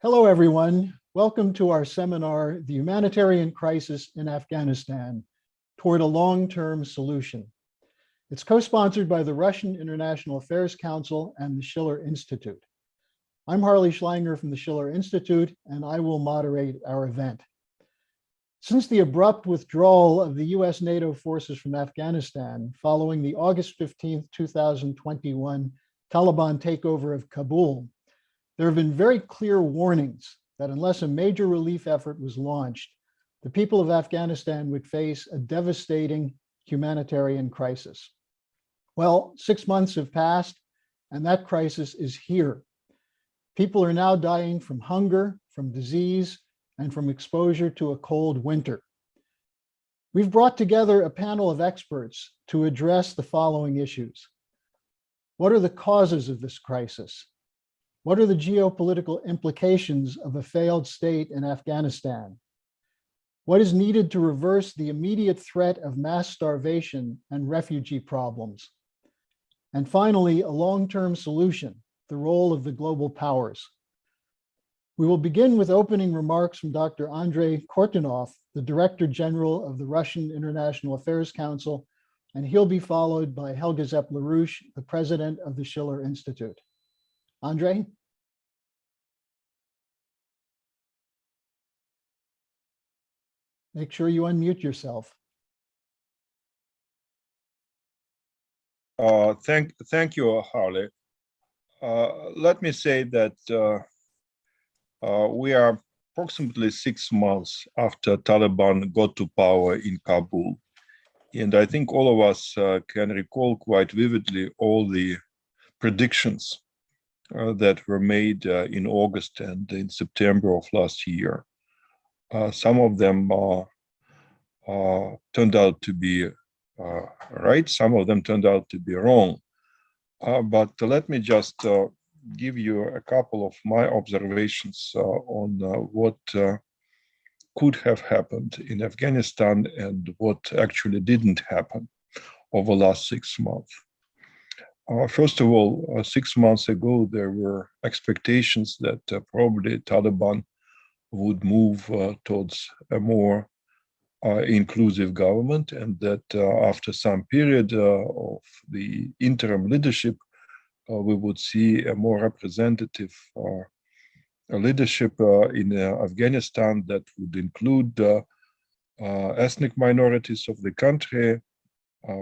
Hello, everyone. Welcome to our seminar, The Humanitarian Crisis in Afghanistan, Toward a Long-Term Solution. It's co-sponsored by the Russian International Affairs Council and the Schiller Institute. I'm Harley Schlanger from the Schiller Institute, and I will moderate our event. Since the abrupt withdrawal of the US NATO forces from Afghanistan following the August 15, 2021 Taliban takeover of Kabul, there have been very clear warnings that unless a major relief effort was launched, the people of Afghanistan would face a devastating humanitarian crisis. Well, 6 months have passed, and that crisis is here. People are now dying from hunger, from disease, and from exposure to a cold winter. We've brought together a panel of experts to address the following issues. What are the causes of this crisis? What are the geopolitical implications of a failed state in Afghanistan? What is needed to reverse the immediate threat of mass starvation and refugee problems? And finally, a long-term solution, the role of the global powers. We will begin with opening remarks from Dr. Andrey Kortunov, the Director General of the Russian International Affairs Council, and he'll be followed by Helga Zepp-LaRouche, the President of the Schiller Institute. Andrey? Make sure you unmute yourself. Thank you, Harley. Let me say that we are approximately 6 months after Taliban got to power in Kabul. And I think all of us can recall quite vividly all the predictions that were made in August and in September of last year. Some of them turned out to be right, some of them turned out to be wrong. But let me just give you a couple of my observations on what could have happened in Afghanistan and what actually didn't happen over the last 6 months. First of all, 6 months ago, there were expectations that probably Taliban would move towards a more inclusive government, and that after some period of the interim leadership, we would see a more representative leadership in Afghanistan that would include ethnic minorities of the country.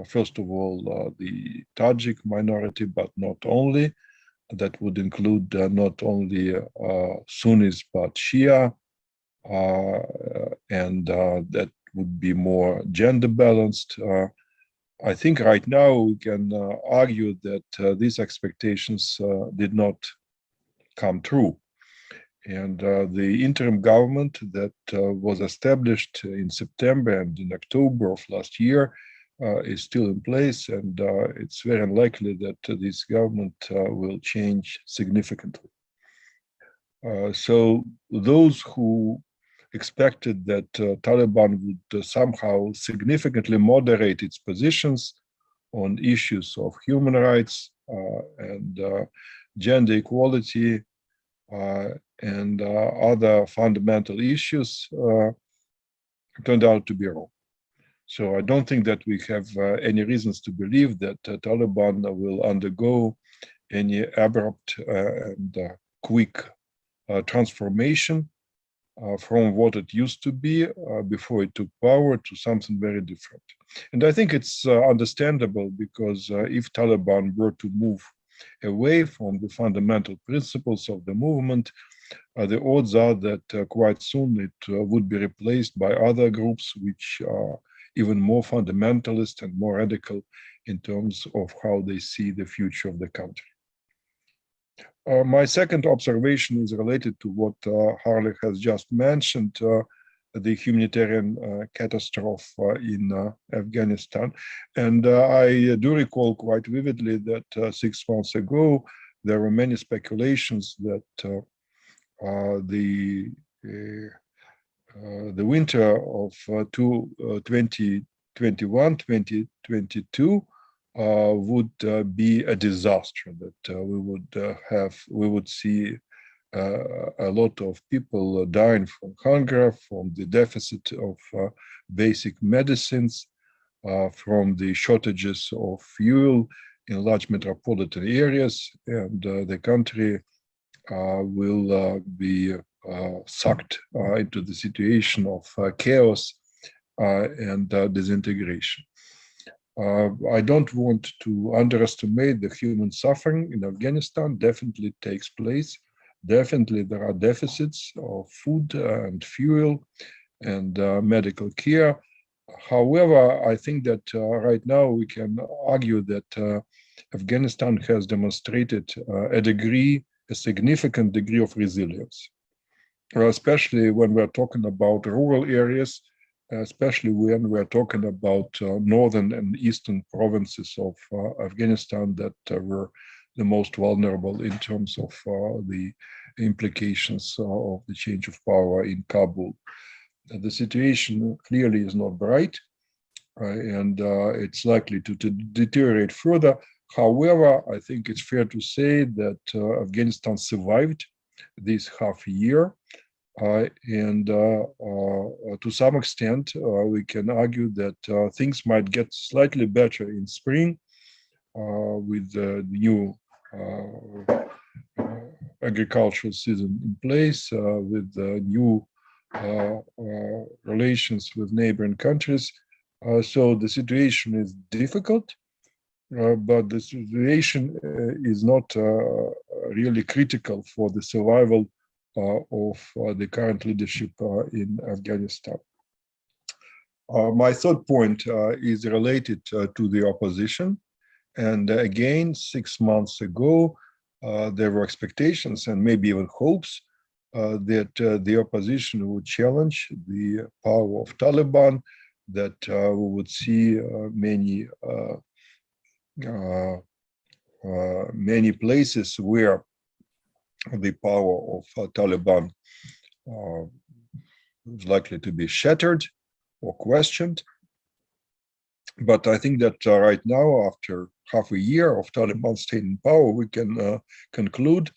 First of all, the Tajik minority, but not only. That would include not only Sunnis, but Shia, and that would be more gender balanced. I think right now we can argue that these expectations did not come true. And the interim government that was established in September and in October of last year is still in place, and it's very unlikely that this government will change significantly. So those who expected that Taliban would somehow significantly moderate its positions on issues of human rights and gender equality and other fundamental issues turned out to be wrong. So I don't think that we have any reasons to believe that Taliban will undergo any abrupt and quick transformation from what it used to be before it took power to something very different. And I think it's understandable, because if Taliban were to move away from the fundamental principles of the movement, the odds are that quite soon it would be replaced by other groups which are even more fundamentalist and more radical in terms of how they see the future of the country. My second observation is related to what Harley has just mentioned, the humanitarian catastrophe in Afghanistan. And I do recall quite vividly that 6 months ago, there were many speculations that the winter of 2021-2022 would be a disaster, that we would see a lot of people dying from hunger, from the deficit of basic medicines, from the shortages of fuel in large metropolitan areas, and the country will be sucked into the situation of chaos and disintegration. I don't want to underestimate the human suffering in Afghanistan. Definitely takes place. Definitely there are deficits of food and fuel and medical care. However, I think that right now we can argue that Afghanistan has demonstrated a significant degree of resilience, especially when we're talking about rural areas, especially when we're talking about northern and eastern provinces of Afghanistan that were the most vulnerable in terms of the implications of the change of power in Kabul. The situation clearly is not bright, and it's likely to deteriorate further. However, I think it's fair to say that Afghanistan survived this half year, and to some extent, we can argue that things might get slightly better in spring with the new agricultural season in place, with the new relations with neighboring countries. So the situation is difficult, but the situation is not really critical for the survival of the current leadership in Afghanistan. My third point is related to the opposition. And again, 6 months ago, there were expectations and maybe even hopes that the opposition would challenge the power of Taliban, that we would see many places where the power of Taliban is likely to be shattered or questioned. But I think that right now, after half a year of Taliban staying in power, we can conclude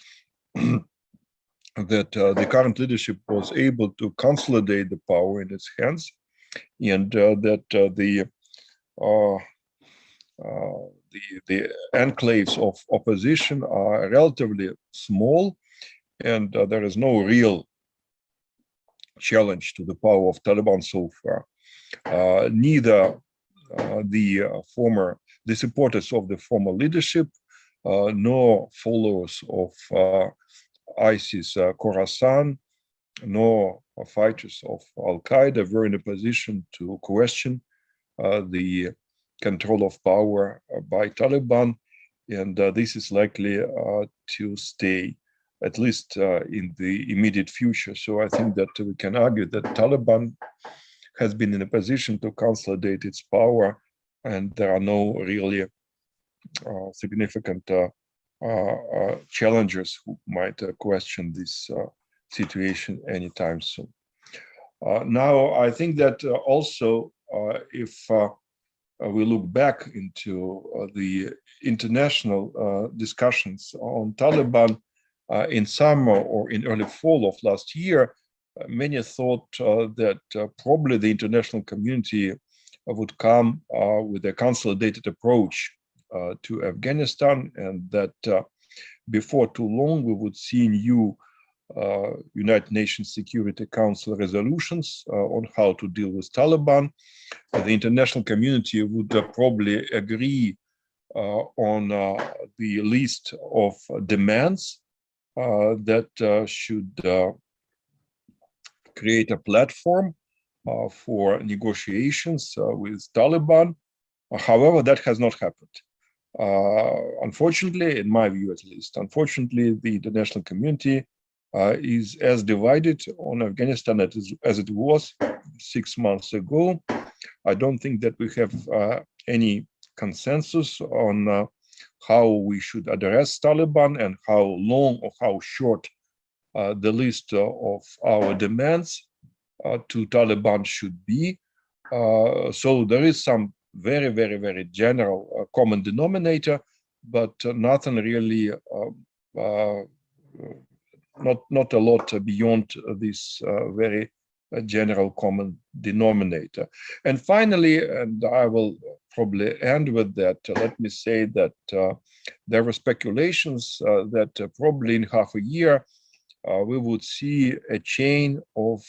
that the current leadership was able to consolidate the power in its hands, and that the enclaves of opposition are relatively small, and there is no real challenge to the power of Taliban so far. Neither the supporters of the former leadership, nor followers of ISIS Khorasan, nor fighters of Al-Qaeda were in a position to question the control of power by Taliban, and this is likely to stay, at least in the immediate future. So I think that we can argue that Taliban has been in a position to consolidate its power, and there are no really significant challengers who might question this situation anytime soon. Now, I think that also if we look back into the international discussions on Taliban in summer or in early fall of last year, many thought that probably the international community would come with a consolidated approach to Afghanistan, and that before too long we would see new United Nations Security Council resolutions on how to deal with Taliban. The international community would probably agree on the list of demands that should create a platform for negotiations with Taliban. However, that has not happened. Unfortunately, in my view at least, unfortunately, the international community is as divided on Afghanistan as it was 6 months ago. I don't think that we have any consensus on how we should address Taliban and how long or how short the list of our demands to Taliban should be. So there is some very, very, very general common denominator, but nothing really not a lot beyond this very general common denominator. And finally, and I will probably end with that, let me say that there were speculations that probably in half a year we would see a chain of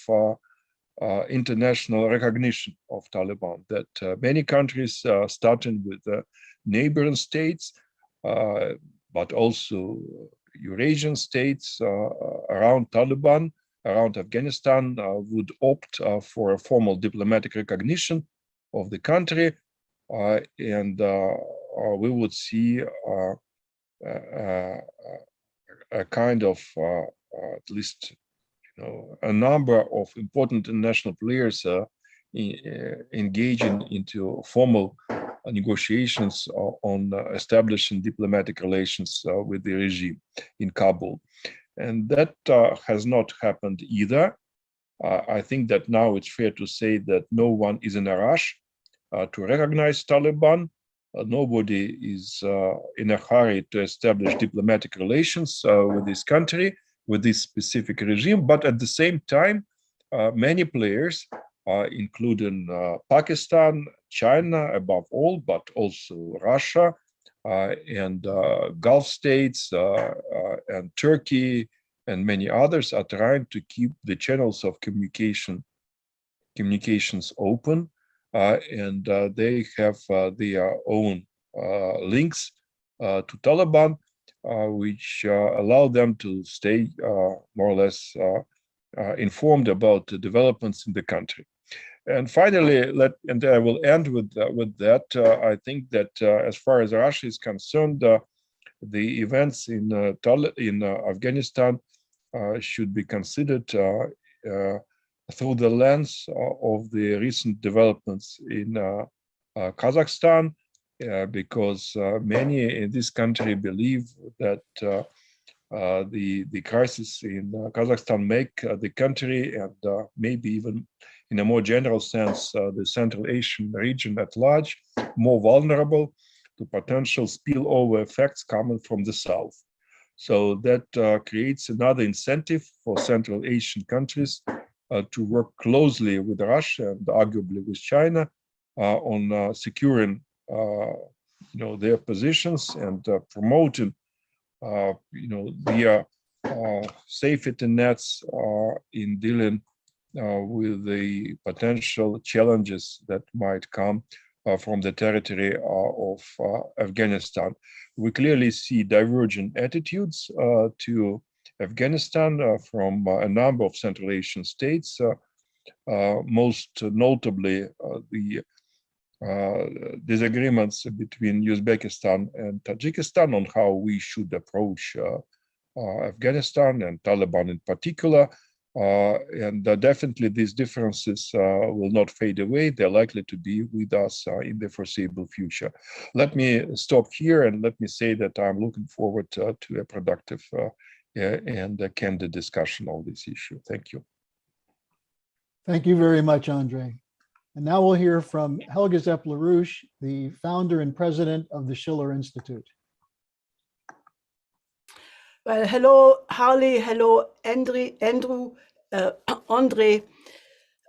international recognition of Taliban, that many countries, starting with neighboring states, but also Eurasian states around Taliban, around Afghanistan, would opt for a formal diplomatic recognition of the country, and we would see a kind of at least a number of important international players engaging into formal negotiations on establishing diplomatic relations with the regime in Kabul. And that has not happened either. I think that now it's fair to say that no one is in a rush to recognize Taliban. Nobody is in a hurry to establish diplomatic relations with this country, with this specific regime. But at the same time, many players, including Pakistan, China above all, but also Russia, and Gulf states and Turkey and many others are trying to keep the channels of communications open, and they have their own links to Taliban, which allow them to stay more or less informed about the developments in the country. And finally, and I will end with that. I think that as far as Russia is concerned, the events in Afghanistan should be considered through the lens of the recent developments in Kazakhstan, because many in this country believe that the crisis in Kazakhstan make the country and maybe even in a more general sense, the Central Asian region at large, more vulnerable to potential spillover effects coming from the south. So that creates another incentive for Central Asian countries to work closely with Russia and arguably with China on securing their positions and promoting their safety nets in dealing with the potential challenges that might come from the territory of Afghanistan. We clearly see divergent attitudes to Afghanistan from a number of Central Asian states, most notably the disagreements between Uzbekistan and Tajikistan on how we should approach Afghanistan and Taliban in particular. And definitely these differences will not fade away. They're likely to be with us in the foreseeable future. Let me stop here and let me say that I'm looking forward to a productive and a candid discussion on this issue. Thank you. Thank you very much, Andrey. And now we'll hear from Helga Zepp-LaRouche, the founder and president of the Schiller Institute. Well, hello, Harley. Hello, Andrew, Andrey.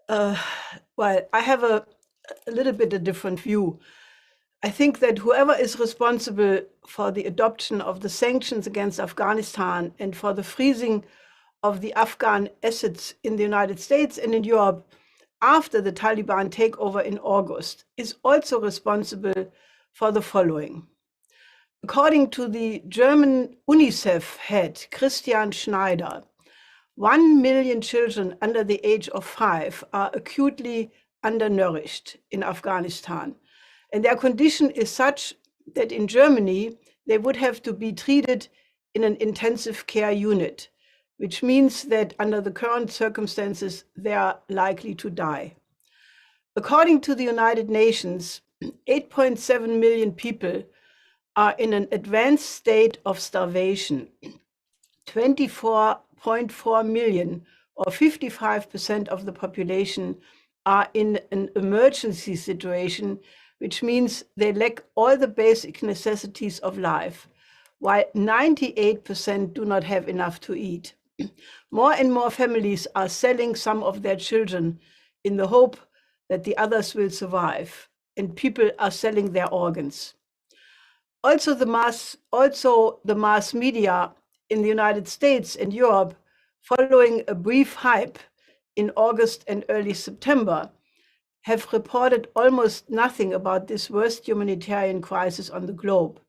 Well, I have a little bit a different view. I think that whoever is responsible for the adoption of the sanctions against Afghanistan and for the freezing of the Afghan assets in the United States and in Europe after the Taliban takeover in August is also responsible for the following. According to the German UNICEF head, Christian Schneider, 1 million children under the age of 5 are acutely undernourished in Afghanistan. And their condition is such that in Germany, they would have to be treated in an intensive care unit, which means that under the current circumstances, they are likely to die. According to the United Nations, 8.7 million people are in an advanced state of starvation. 24.4 million, or 55% of the population, are in an emergency situation, which means they lack all the basic necessities of life, while 98% do not have enough to eat. More and more families are selling some of their children in the hope that the others will survive, and people are selling their organs. Also, the mass media in the United States and Europe, following a brief hype in August and early September, have reported almost nothing about this worst humanitarian crisis on the globe.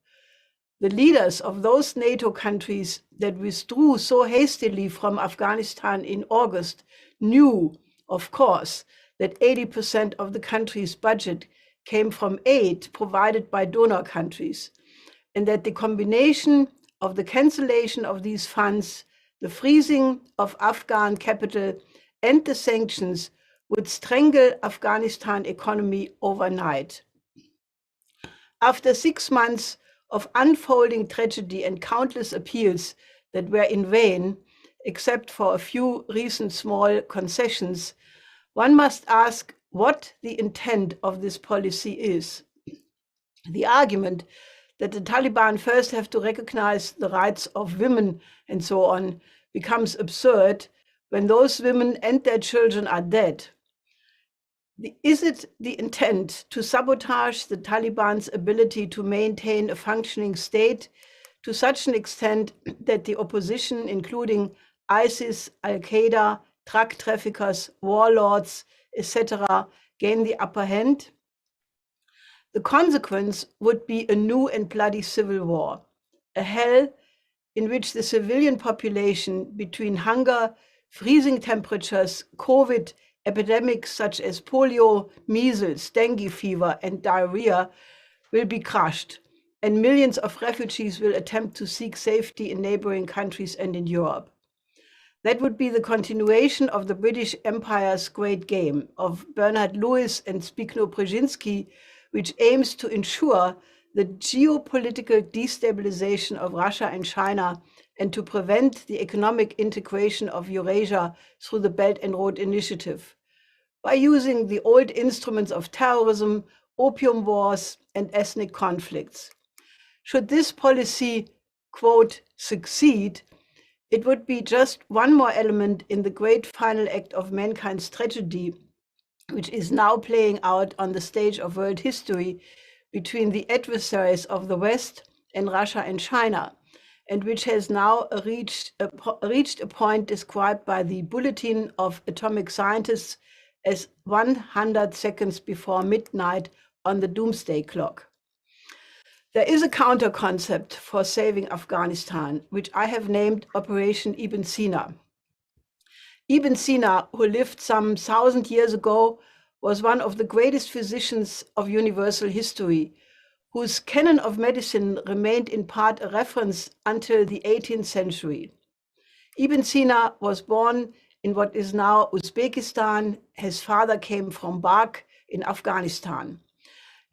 The leaders of those NATO countries that withdrew so hastily from Afghanistan in August knew, of course, that 80% of the country's budget came from aid provided by donor countries, and that the combination of the cancellation of these funds, the freezing of Afghan capital, and the sanctions would strangle Afghanistan economy overnight. After 6 months of unfolding tragedy and countless appeals that were in vain, except for a few recent small concessions, one must ask what the intent of this policy is. The argument that the Taliban first have to recognize the rights of women and so on becomes absurd when those women and their children are dead. Is it the intent to sabotage the Taliban's ability to maintain a functioning state to such an extent that the opposition, including ISIS, Al-Qaeda, drug traffickers, warlords, etc., gain the upper hand? The consequence would be a new and bloody civil war, a hell in which the civilian population, between hunger, freezing temperatures, COVID, epidemics such as polio, measles, dengue fever, and diarrhea, will be crushed, and millions of refugees will attempt to seek safety in neighboring countries and in Europe. That would be the continuation of the British Empire's Great Game of Bernard Lewis and Zbigniew Brzezinski, which aims to ensure the geopolitical destabilization of Russia and China and to prevent the economic integration of Eurasia through the Belt and Road Initiative, by using the old instruments of terrorism, opium wars, and ethnic conflicts. Should this policy, quote, succeed, it would be just one more element in the great final act of mankind's tragedy, which is now playing out on the stage of world history between the adversaries of the West and Russia and China, and which has now reached a point described by the Bulletin of Atomic Scientists as 100 seconds before midnight on the doomsday clock. There is a counter-concept for saving Afghanistan, which I have named Operation Ibn Sina. Ibn Sina, who lived some 1,000 years ago, was one of the greatest physicians of universal history, whose canon of medicine remained in part a reference until the 18th century. Ibn Sina was born in what is now Uzbekistan. His father came from Balkh in Afghanistan.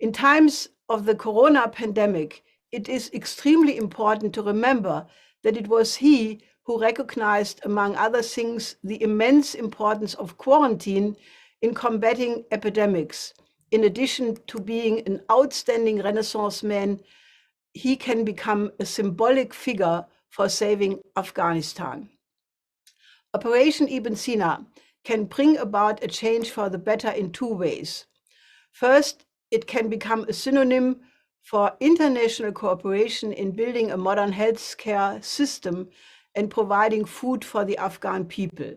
In times of the corona pandemic, it is extremely important to remember that it was he who recognized, among other things, the immense importance of quarantine in combating epidemics. In addition to being an outstanding Renaissance man, he can become a symbolic figure for saving Afghanistan. Operation Ibn Sina can bring about a change for the better in two ways. First, it can become a synonym for international cooperation in building a modern healthcare system and providing food for the Afghan people.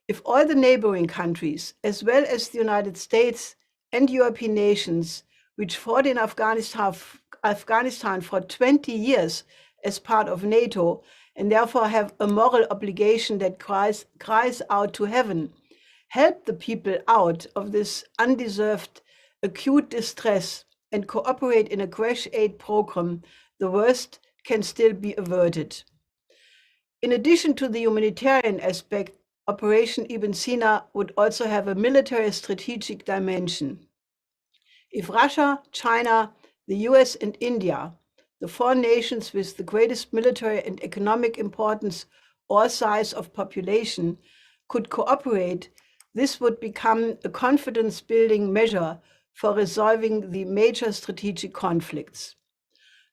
If all the neighboring countries, as well as the United States and European nations, which fought in Afghanistan for 20 years as part of NATO, and therefore have a moral obligation that cries out to heaven, help the people out of this undeserved acute distress and cooperate in a crash aid program, the worst can still be averted. In addition to the humanitarian aspect, Operation Ibn Sina would also have a military strategic dimension. If Russia, China, the US, and India, the four nations with the greatest military and economic importance or size of population, could cooperate, this would become a confidence-building measure for resolving the major strategic conflicts.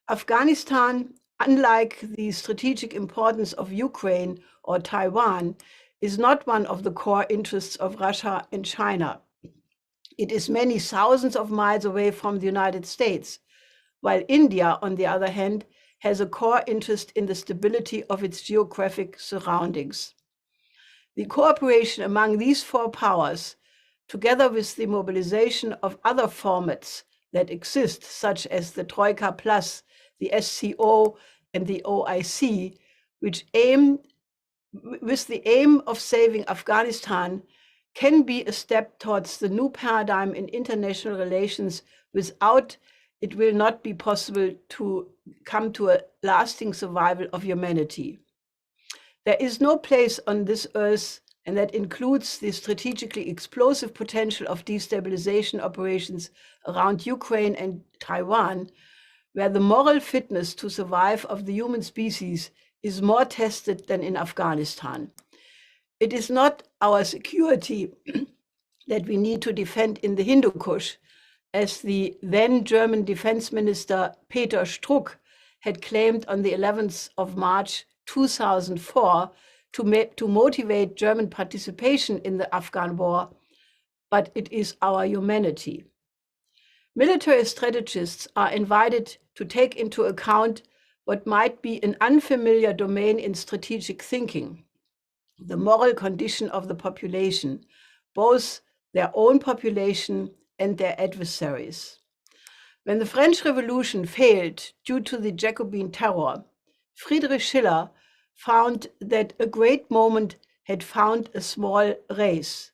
Afghanistan, unlike the strategic importance of Ukraine or Taiwan, is not one of the core interests of Russia and China. It is many thousands of miles away from the United States, while India, on the other hand, has a core interest in the stability of its geographic surroundings. The cooperation among these four powers, together with the mobilization of other formats that exist, such as the Troika Plus, the SCO, and the OIC, with the aim of saving Afghanistan, can be a step towards the new paradigm in international relations. Without it will not be possible to come to a lasting survival of humanity. There is no place on this earth, and that includes the strategically explosive potential of destabilization operations around Ukraine and Taiwan, where the moral fitness to survive of the human species is more tested than in Afghanistan. It is not our security that we need to defend in the Hindu Kush, as the then German Defense Minister Peter Struck had claimed on the 11th of March 2004 to motivate German participation in the Afghan war, but it is our humanity. Military strategists are invited to take into account what might be an unfamiliar domain in strategic thinking, the moral condition of the population, both their own population and their adversaries. When the French Revolution failed due to the Jacobin terror, Friedrich Schiller found that a great moment had found a small race,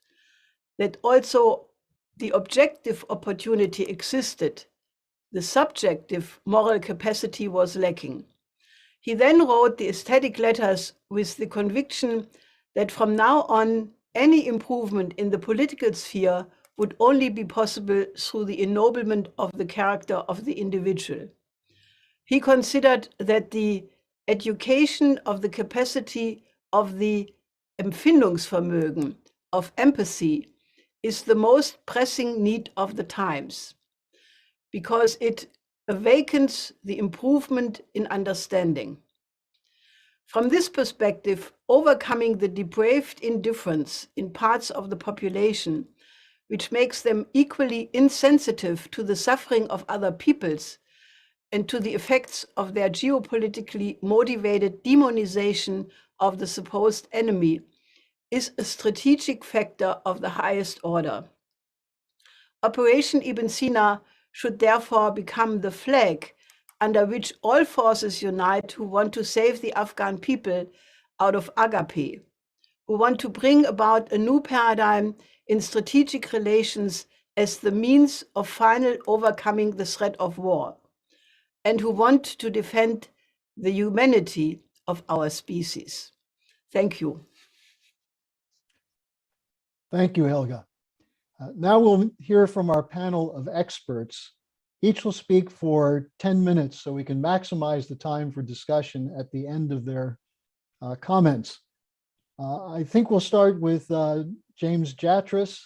that also the objective opportunity existed, the subjective moral capacity was lacking. He then wrote the aesthetic letters with the conviction that from now on, any improvement in the political sphere would only be possible through the ennoblement of the character of the individual. He considered that the education of the capacity of the Empfindungsvermögen, of empathy, is the most pressing need of the times, because it awakens the improvement in understanding. From this perspective, overcoming the depraved indifference in parts of the population, which makes them equally insensitive to the suffering of other peoples and to the effects of their geopolitically motivated demonization of the supposed enemy, is a strategic factor of the highest order. Operation Ibn Sina should therefore become the flag under which all forces unite who want to save the Afghan people out of agape, who want to bring about a new paradigm in strategic relations as the means of final overcoming the threat of war, and who want to defend the humanity of our species. Thank you. Thank you, Helga. Now we'll hear from our panel of experts. Each will speak for 10 minutes so we can maximize the time for discussion at the end of their comments. I think we'll start with James Jatras,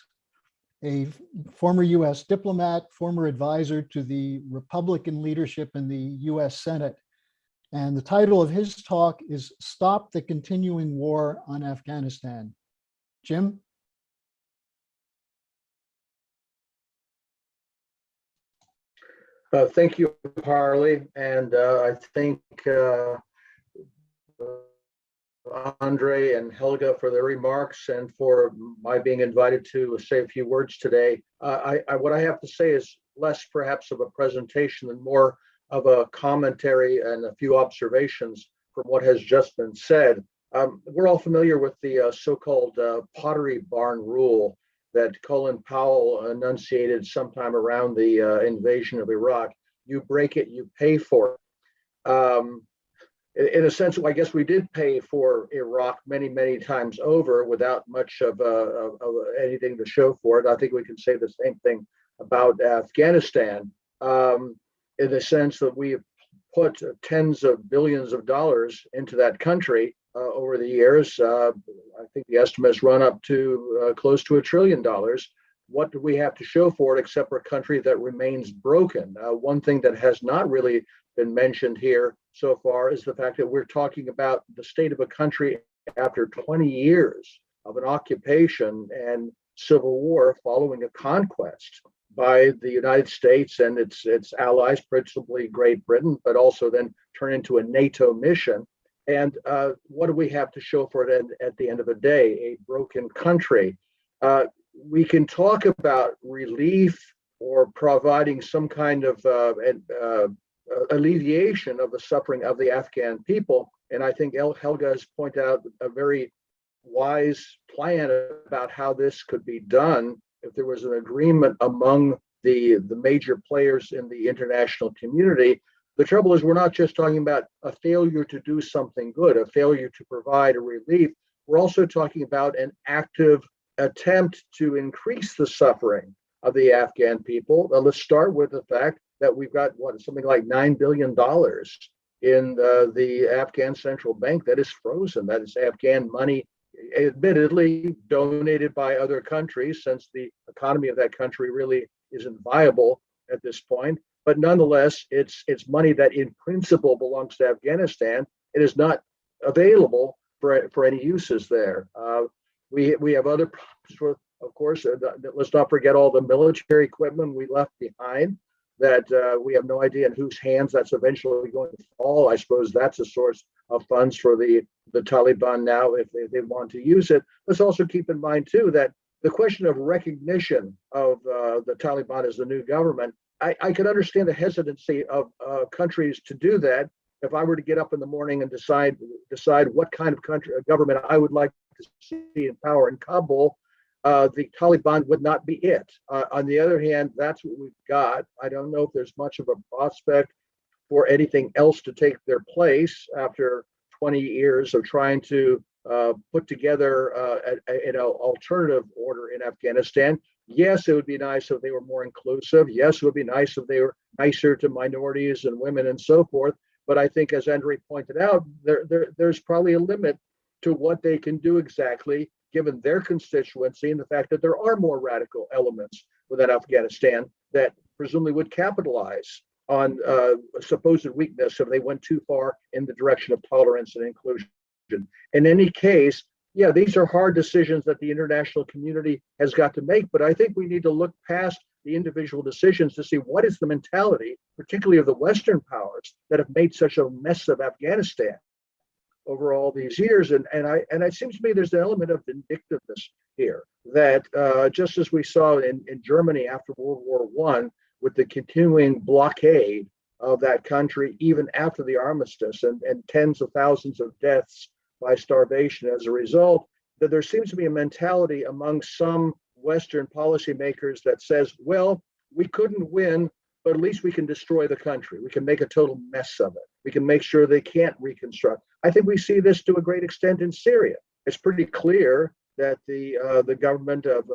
a former US diplomat, former advisor to the Republican leadership in the US Senate. And the title of his talk is Stop the Continuing War on Afghanistan. Jim? Thank you, Harley. And I thank Andrey and Helga for their remarks and for my being invited to say a few words today. What I have to say is less perhaps of a presentation and more of a commentary and a few observations from what has just been said. We're all familiar with the so-called Pottery Barn rule that Colin Powell enunciated sometime around the invasion of Iraq. You break it, you pay for it. In a sense, I guess we did pay for Iraq many, many times over without much of anything to show for it. I think we can say the same thing about Afghanistan, in the sense that we have put tens of billions of dollars into that country over the years. I think the estimates run up to close to $1 trillion what do we have to show for it except for a country that remains broken? One thing that has not really been mentioned here so far is the fact that we're talking about the state of a country after 20 years of an occupation and civil war following a conquest by the United States and its allies, principally Great Britain, but also then turn into a NATO mission. And what do we have to show for it at the end of the day? A broken country. We can talk about relief or providing some kind of alleviation of the suffering of the Afghan people. And I think Helga has pointed out a very wise plan about how this could be done if there was an agreement among the major players in the international community. The trouble is we're not just talking about a failure to do something good, a failure to provide a relief. We're also talking about an active attempt to increase the suffering of the Afghan people. Now, let's start with the fact that we've got something like $9 billion in the Afghan central bank that is frozen. That is Afghan money, admittedly donated by other countries, since the economy of that country really isn't viable at this point. But nonetheless, it's money that in principle belongs to Afghanistan. It is not available for any uses there. We have other problems, of course. Let's not forget all the military equipment we left behind that we have no idea in whose hands that's eventually going to fall. I suppose that's a source of funds for the Taliban now if they want to use it. Let's also keep in mind, too, that the question of recognition of the Taliban as the new government, I could understand the hesitancy of countries to do that. If I were to get up in the morning and decide what kind of government I would like to see in power in Kabul, the Taliban would not be it. On the other hand, that's what we've got. I don't know if there's much of a prospect for anything else to take their place after 20 years of trying to put together an alternative order in Afghanistan. Yes, it would be nice if they were more inclusive. Yes, it would be nice if they were nicer to minorities and women and so forth. But I think, as Andrey pointed out, there's probably a limit to what they can do exactly, given their constituency and the fact that there are more radical elements within Afghanistan that presumably would capitalize on supposed weakness if they went too far in the direction of tolerance and inclusion. In any case, yeah, these are hard decisions that the international community has got to make, but I think we need to look past the individual decisions to see what is the mentality, particularly of the Western powers, that have made such a mess of Afghanistan over all these years. And it seems to me there's an element of vindictiveness here that just as we saw in Germany after World War I, with the continuing blockade of that country, even after the armistice, and tens of thousands of deaths by starvation as a result, that there seems to be a mentality among some Western policymakers that says, well, we couldn't win, but at least we can destroy the country. We can make a total mess of it. We can make sure they can't reconstruct. I think we see this to a great extent in Syria. It's pretty clear that the government of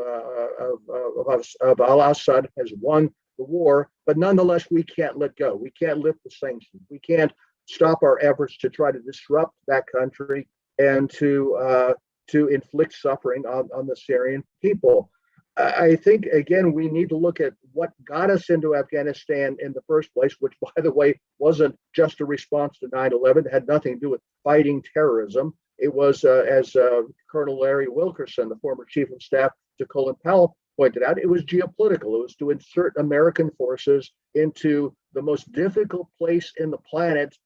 al-Assad has won the war, but nonetheless, we can't let go. We can't lift the sanctions. We can't stop our efforts to try to disrupt that country and to inflict suffering on the Syrian people. I think, again, we need to look at what got us into Afghanistan in the first place, which, by the way, wasn't just a response to 9/11. It had nothing to do with fighting terrorism. It was, as Colonel Larry Wilkerson, the former chief of staff to Colin Powell, pointed out, it was geopolitical. It was to insert American forces into the most difficult place in the planet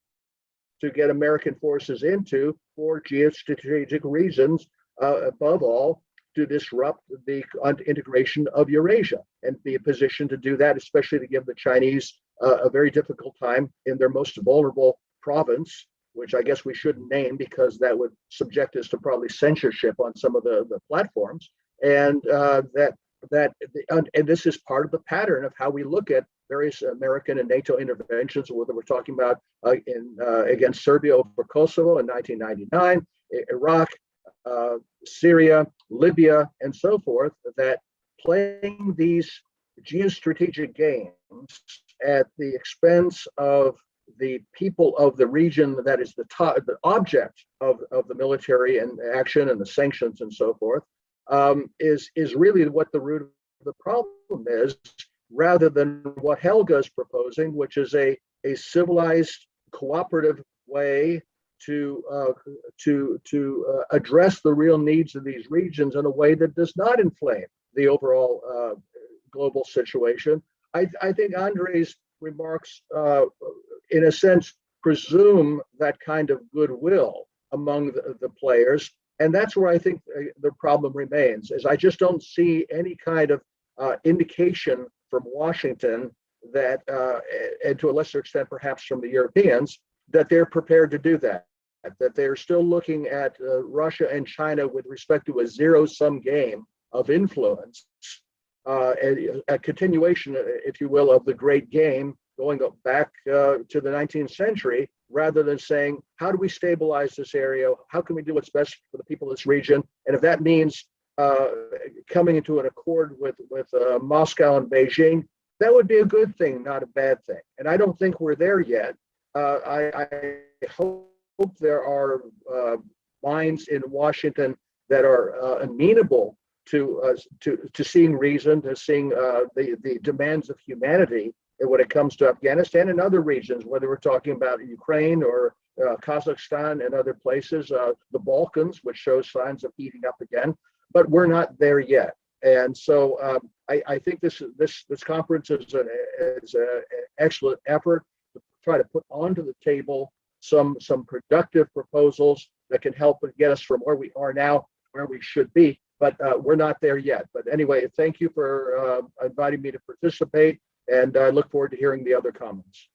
to get American forces into for geostrategic reasons, above all, to disrupt the integration of Eurasia and be in a position to do that, especially to give the Chinese a very difficult time in their most vulnerable province, which I guess we shouldn't name because that would subject us to probably censorship on some of the platforms. And and this is part of the pattern of how we look at various American and NATO interventions, whether we're talking about against Serbia over Kosovo in 1999, Iraq, Syria, Libya, and so forth, that playing these geostrategic games at the expense of the people of the region that is the object of the military and action and the sanctions and so forth, is really what the root the problem is, rather than what Helga is proposing, which is a civilized, cooperative way to address the real needs of these regions in a way that does not inflame the overall global situation. I think Andrey's remarks, in a sense, presume that kind of goodwill among the players. And that's where I think the problem remains, is I just don't see any kind of indication from Washington that, and to a lesser extent perhaps from the Europeans, that they're prepared to do that they're still looking at Russia and China with respect to a zero-sum game of influence, a continuation, if you will, of the great game going back to the 19th century, rather than saying, how do we stabilize this area? How can we do what's best for the people of this region? And if that means coming into an accord with Moscow and Beijing, that would be a good thing, not a bad thing. And I don't think we're there yet. I hope there are minds in Washington that are amenable to seeing reason, to seeing the demands of humanity when it comes to Afghanistan and other regions, whether we're talking about Ukraine or Kazakhstan and other places, the Balkans, which shows signs of heating up again, but we're not there yet. And so I think this conference is an excellent effort to try to put onto the table some productive proposals that can help get us from where we are now, where we should be, but we're not there yet. But anyway, thank you for inviting me to participate, and I look forward to hearing the other comments.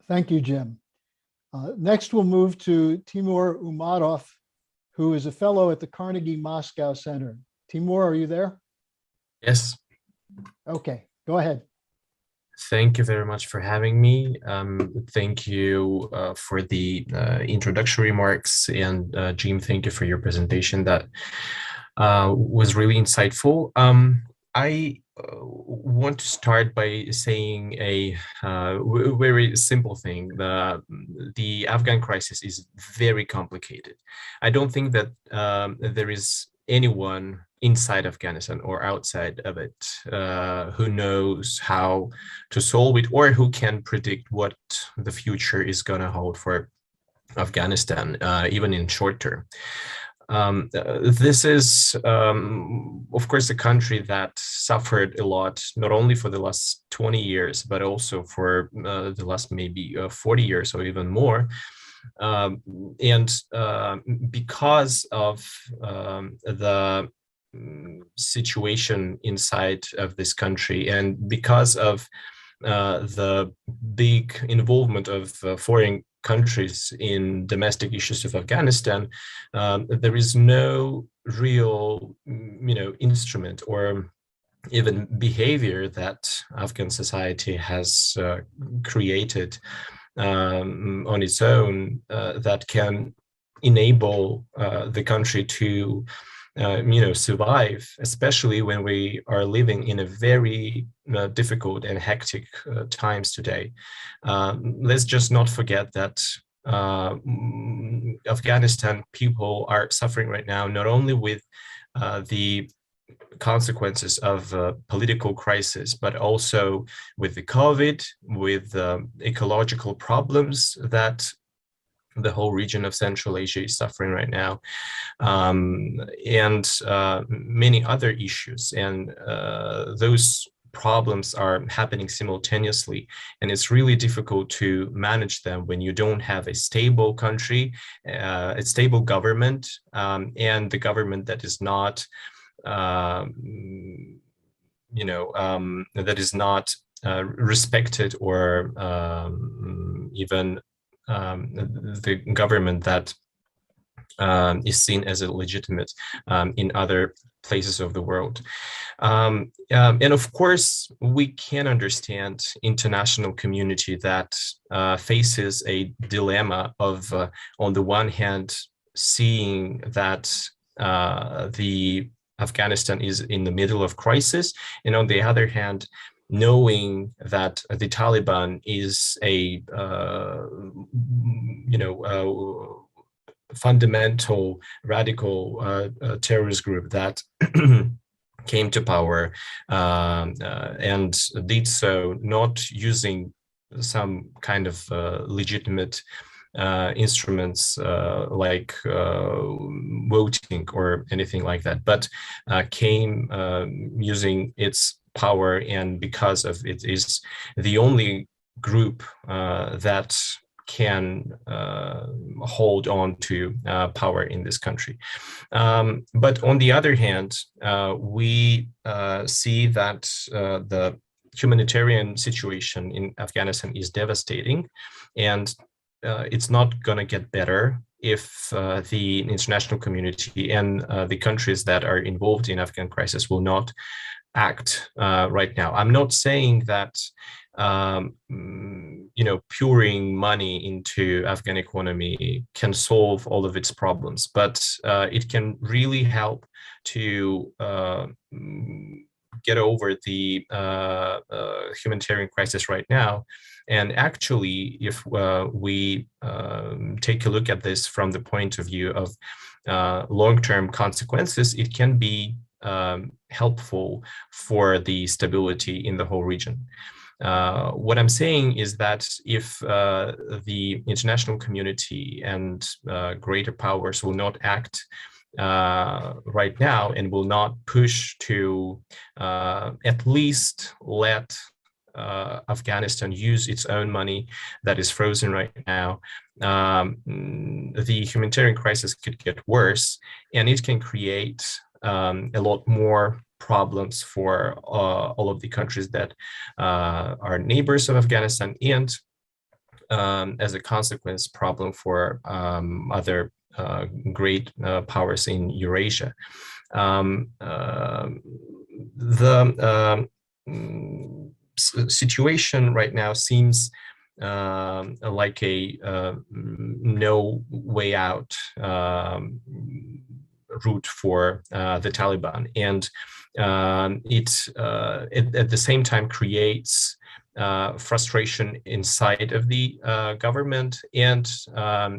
Thank you, Jim. Next, we'll move to Timur Umarov, who is a fellow at the Carnegie Moscow Center. Timur, are you there? Yes. Okay, go ahead. Thank you very much for having me. Thank you for the introductory remarks, and Jim, thank you for your presentation. That was really insightful. I want to start by saying a very simple thing. The Afghan crisis is very complicated. I don't think that there is anyone inside Afghanistan or outside of it who knows how to solve it, or who can predict what the future is going to hold for Afghanistan, even in short term. This is, of course, a country that suffered a lot, not only for the last 20 years, but also for the last maybe 40 years or even more. And because of the situation inside of this country, and because of the big involvement of foreign countries in domestic issues of Afghanistan, there is no real, instrument or even behavior that Afghan society has created on its own that can enable the country to survive, especially when we are living in a very difficult and hectic times today. Let's just not forget that Afghanistan people are suffering right now, not only with the consequences of political crisis, but also with the COVID, with ecological problems that the whole region of Central Asia is suffering right now, and many other issues. And those problems are happening simultaneously, and it's really difficult to manage them when you don't have a stable country, a stable government, and the government that is not, that is not respected, or even the government that is seen as illegitimate in other places of the world. And of course, we can understand international community that faces a dilemma of, on the one hand, seeing that the Afghanistan is in the middle of crisis, and on the other hand, knowing that the Taliban is a fundamental radical terrorist group that came to power and did so not using some kind of legitimate instruments like voting or anything like that, but came using its power, and because of it is the only group that can hold on to power in this country. But on the other hand, we see that the humanitarian situation in Afghanistan is devastating, and it's not going to get better if the international community and the countries that are involved in Afghan crisis will not act right now. I'm not saying that pouring money into Afghan economy can solve all of its problems, but it can really help to get over the humanitarian crisis right now. And actually, if we take a look at this from the point of view of long-term consequences, it can be helpful for the stability in the whole region. What I'm saying is that if the international community and greater powers will not act right now and will not push to at least let Afghanistan use its own money that is frozen right now, the humanitarian crisis could get worse, and it can create a lot more problems for all of the countries that are neighbors of Afghanistan, and as a consequence, problem for other great powers in Eurasia. The situation right now seems like a no way out route for the Taliban, and it at the same time creates frustration inside of the government. And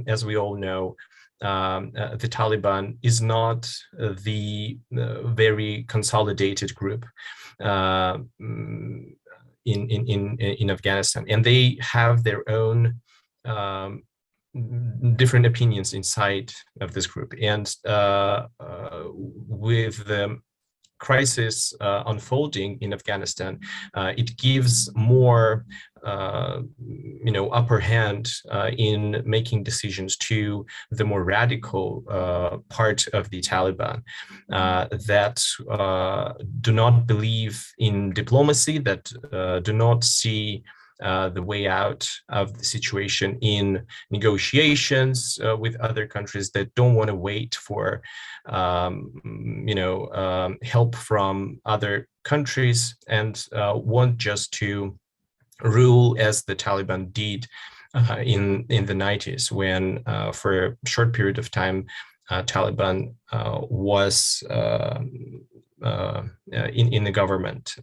as we all know, the Taliban is not the very consolidated group in Afghanistan, and they have their own different opinions inside of this group. And with the crisis unfolding in Afghanistan, it gives more upper hand in making decisions to the more radical part of the Taliban that do not believe in diplomacy, that do not see the way out of the situation in negotiations with other countries, that don't want to wait for help from other countries, and want just to rule as the Taliban did in the 90s, when for a short period of time Taliban was in the government.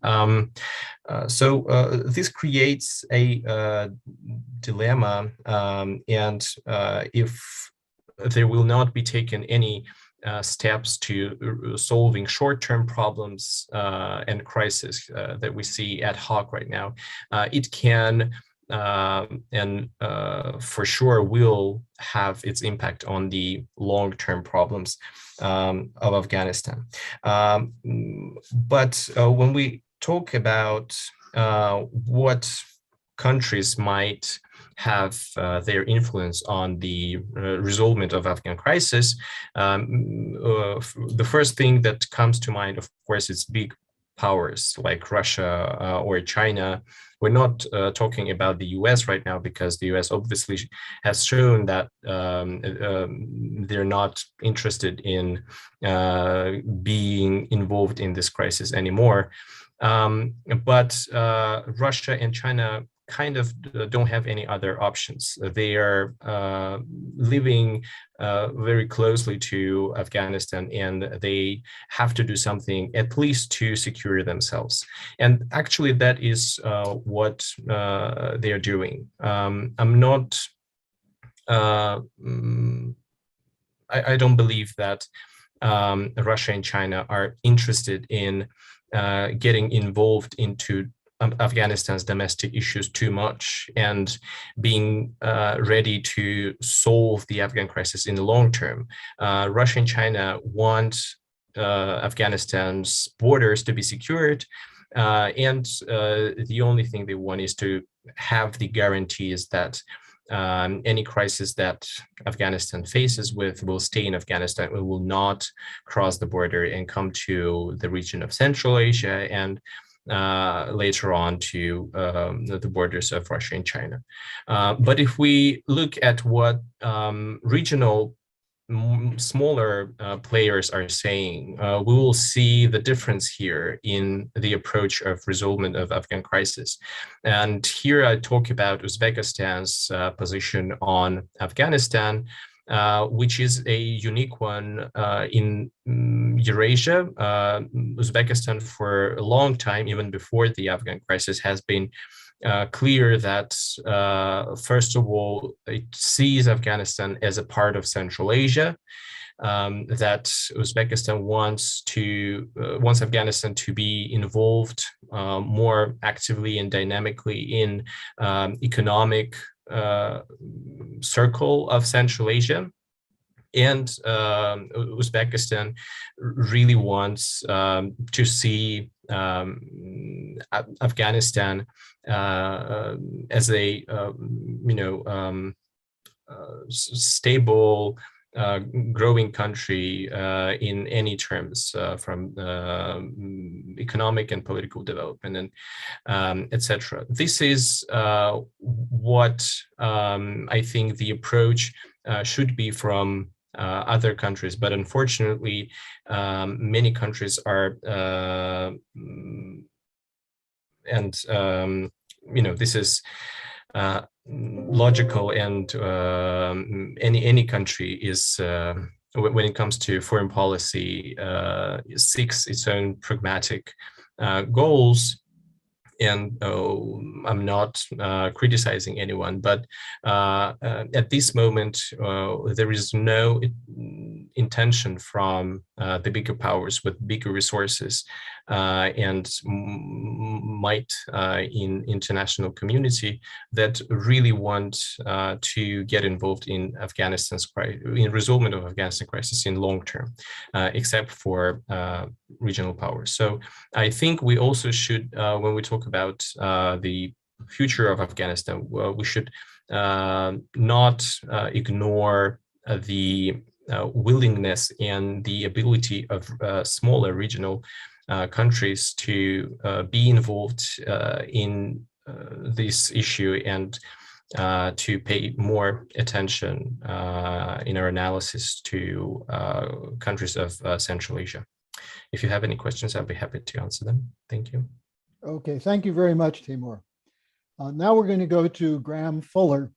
So this creates a dilemma, and if there will not be taken any steps to solving short-term problems and crisis that we see ad hoc right now, it can and for sure will have its impact on the long-term problems of Afghanistan. But when we talk about what countries might have their influence on the resolvement of Afghan crisis, the first thing that comes to mind, of course, is big powers like Russia or China. We're not talking about the US right now, because the US obviously has shown that they're not interested in being involved in this crisis anymore. But Russia and China kind of don't have any other options. They are living very closely to Afghanistan, and they have to do something at least to secure themselves. And actually that is what they are doing. I'm not, I don't believe that Russia and China are interested in getting involved into Afghanistan's domestic issues too much and being ready to solve the Afghan crisis in the long term. Russia and China want Afghanistan's borders to be secured, and the only thing they want is to have the guarantees that any crisis that Afghanistan faces will stay in Afghanistan. It will not cross the border and come to the region of Central Asia and later on to the borders of Russia and China. But if we look at what regional smaller players are saying, we will see the difference here in the approach of resolvement of Afghan crisis. And here I talk about Uzbekistan's position on Afghanistan, which is a unique one in Eurasia. Uzbekistan for a long time, even before the Afghan crisis, has been clear that, first of all, it sees Afghanistan as a part of Central Asia, that Uzbekistan wants Afghanistan to be involved more actively and dynamically in economic circle of Central Asia. And Uzbekistan really wants to see Afghanistan as a stable, growing country in any terms, from economic and political development and etc. This is what I think the approach should be from other countries, but unfortunately, many countries are, this is logical, and any country is, when it comes to foreign policy, seeks its own pragmatic goals. And I'm not criticizing anyone, but at this moment, there is no intention from the bigger powers with bigger resources and might in international community that really want to get involved in resolvement of Afghanistan crisis in long term, except for regional powers. So I think we also should, when we talk about the future of Afghanistan, we should not ignore the willingness and the ability of smaller regional countries to be involved in this issue and to pay more attention in our analysis to countries of Central Asia. If you have any questions, I'll be happy to answer them. Thank you. Okay, thank you very much, Timur. Now we're going to go to Graham Fuller,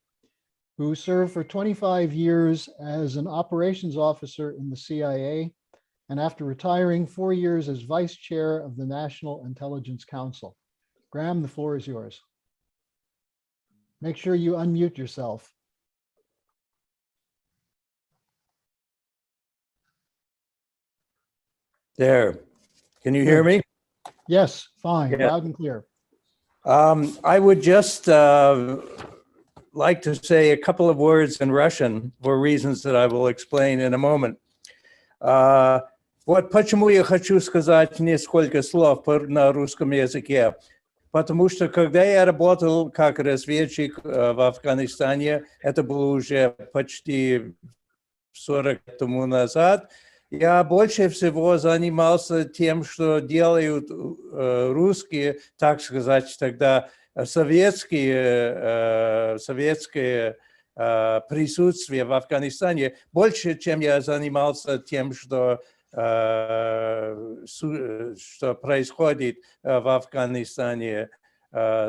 who served for 25 years as an operations officer in the CIA, and after retiring, 4 years as vice chair of the National Intelligence Council. Graham, the floor is yours. Make sure you unmute yourself. There. Can you hear me? Yes, fine, Yeah. loud and clear. I would just like to say a couple of words in Russian for reasons that I will explain in a moment. Вот почему я хочу сказать несколько слов на русском языке. Потому что когда я работал как разведчик в Афганистане, это было уже почти 40 лет тому назад, я больше всего занимался тем, что делают русские, так сказать, тогда советское присутствие в Афганистане, больше, чем я занимался тем, что происходит в Афганистане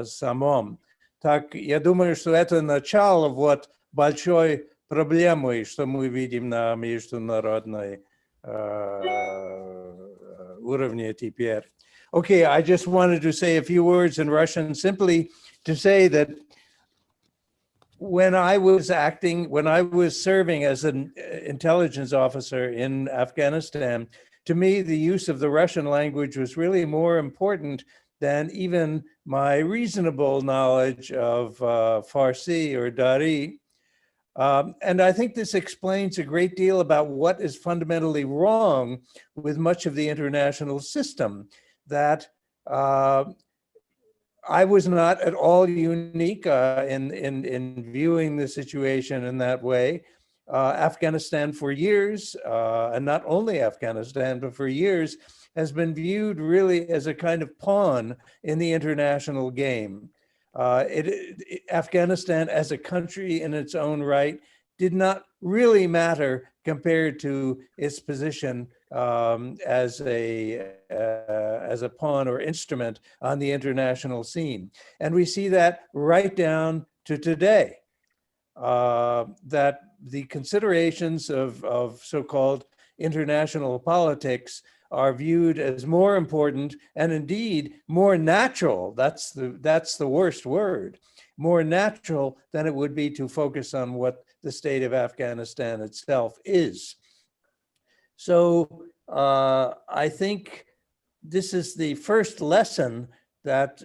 самом. Так, я думаю, что это начало вот большой проблемы, что мы видим на международной уровне теперь. Okay, I just wanted to say a few words in Russian, simply to say that when I was serving as an intelligence officer in Afghanistan, to me, the use of the Russian language was really more important than even my reasonable knowledge of Farsi or Dari. And I think this explains a great deal about what is fundamentally wrong with much of the international system, that I was not at all unique in viewing the situation in that way. Afghanistan for years, and not only Afghanistan, but for years, has been viewed really as a kind of pawn in the international game. Afghanistan as a country in its own right did not really matter compared to its position as a pawn or instrument on the international scene. And we see that right down to today, that the considerations of so-called international politics are viewed as more important and indeed more natural. That's the worst word, more natural than it would be to focus on what the state of Afghanistan itself is. So I think this is the first lesson that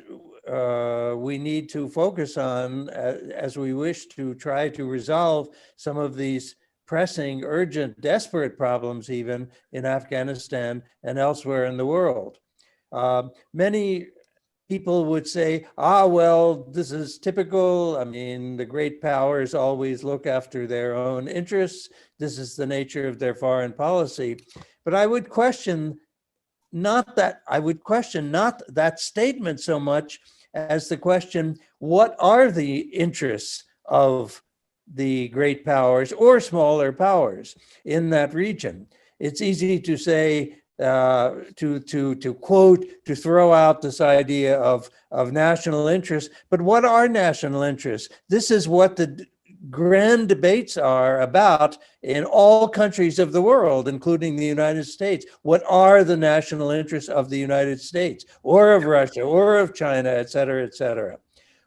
we need to focus on as we wish to try to resolve some of these pressing, urgent, desperate problems even in Afghanistan and elsewhere in the world. Many people would say, well, this is typical. I mean, the great powers always look after their own interests. This is the nature of their foreign policy. But I would question not that statement so much as the question, what are the interests of the great powers or smaller powers in that region? It's easy to say, to quote, to throw out this idea of national interest, but what are national interests? This is what the grand debates are about in all countries of the world, including the United States. What are the national interests of the United States or of Russia or of China, et cetera, et cetera?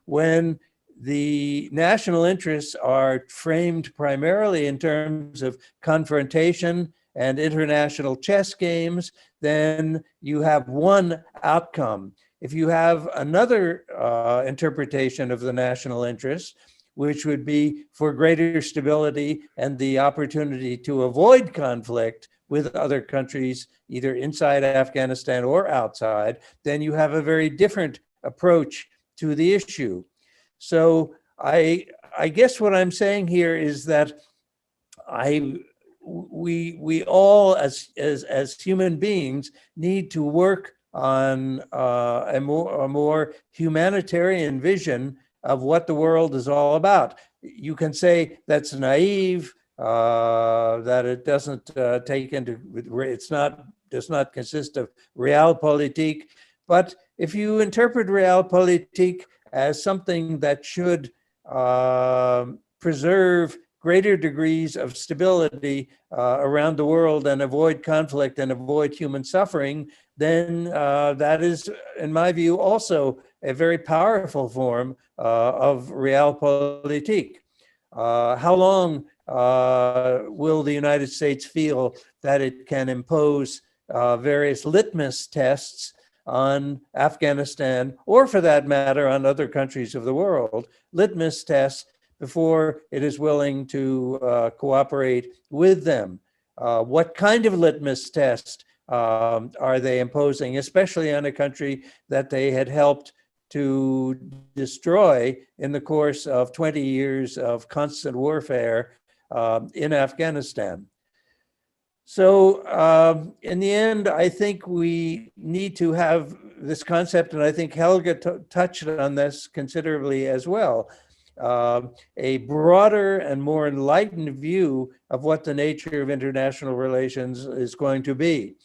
When the national interests are framed primarily in terms of confrontation and international chess games, then you have one outcome. If you have another interpretation of the national interest, which would be for greater stability and the opportunity to avoid conflict with other countries, either inside Afghanistan or outside, then you have a very different approach to the issue. So I guess what I'm saying here is that we all as human beings need to work on a more humanitarian vision of what the world is all about. You can say that's naive, that it doesn't does not consist of realpolitik. But if you interpret realpolitik as something that should preserve greater degrees of stability around the world and avoid conflict and avoid human suffering, then that is, in my view, also a very powerful form of realpolitik. How long will the United States feel that it can impose various litmus tests on Afghanistan, or for that matter, on other countries of the world, litmus tests before it is willing to cooperate with them? What kind of litmus test are they imposing, especially on a country that they had helped to destroy in the course of 20 years of constant warfare in Afghanistan? So in the end, I think we need to have this concept, and I think Helga touched on this considerably as well, a broader and more enlightened view of what the nature of international relations is going to be.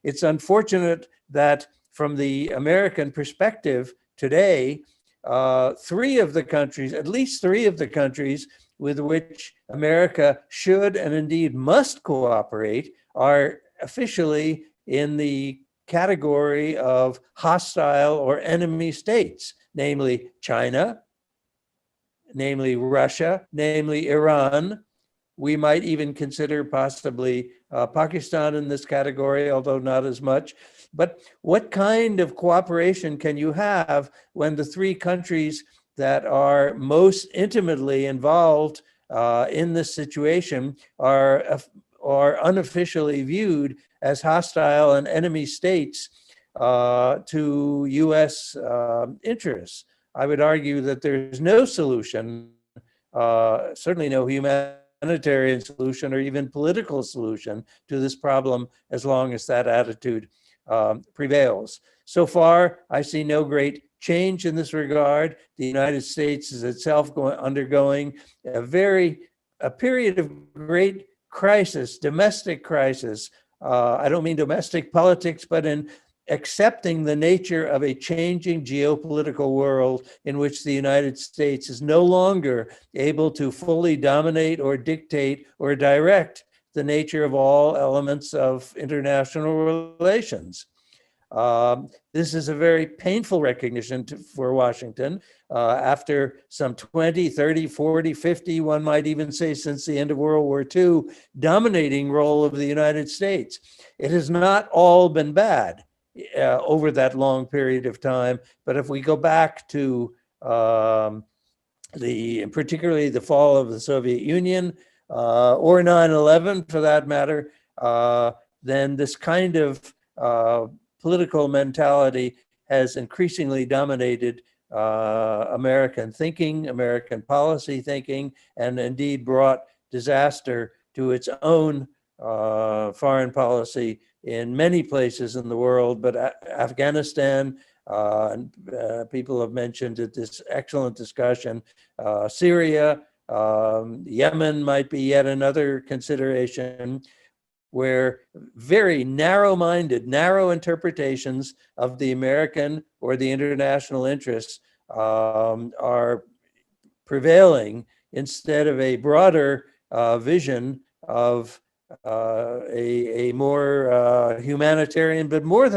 It's unfortunate that from the American perspective today, at least three of the countries with which America should and indeed must cooperate are officially in the category of hostile or enemy states, namely China, namely Russia, namely Iran. We might even consider possibly Pakistan in this category, although not as much. But what kind of cooperation can you have when the three countries that are most intimately involved in this situation are unofficially viewed as hostile and enemy states to US interests? I would argue that there's no solution, certainly no humanitarian solution or even political solution to this problem as long as that attitude prevails. So far, I see no great change in this regard. The United States is itself undergoing a period of great crisis, domestic crisis. I don't mean domestic politics, but in accepting the nature of a changing geopolitical world in which the United States is no longer able to fully dominate or dictate or direct the nature of all elements of international relations. This is a very painful recognition for Washington after some 20, 30, 40, 50, one might even say since the end of World War II, dominating role of the United States. It has not all been bad over that long period of time, but if we go back to particularly the fall of the Soviet Union or 9/11 for that matter, then this kind of political mentality has increasingly dominated American thinking, American policy thinking, and indeed brought disaster to its own foreign policy in many places in the world. But Afghanistan, people have mentioned at this excellent discussion, Syria, Yemen might be yet another consideration, where very narrow-minded, narrow interpretations of the American or the international interests are prevailing instead of a broader vision of a more humanitarian, but more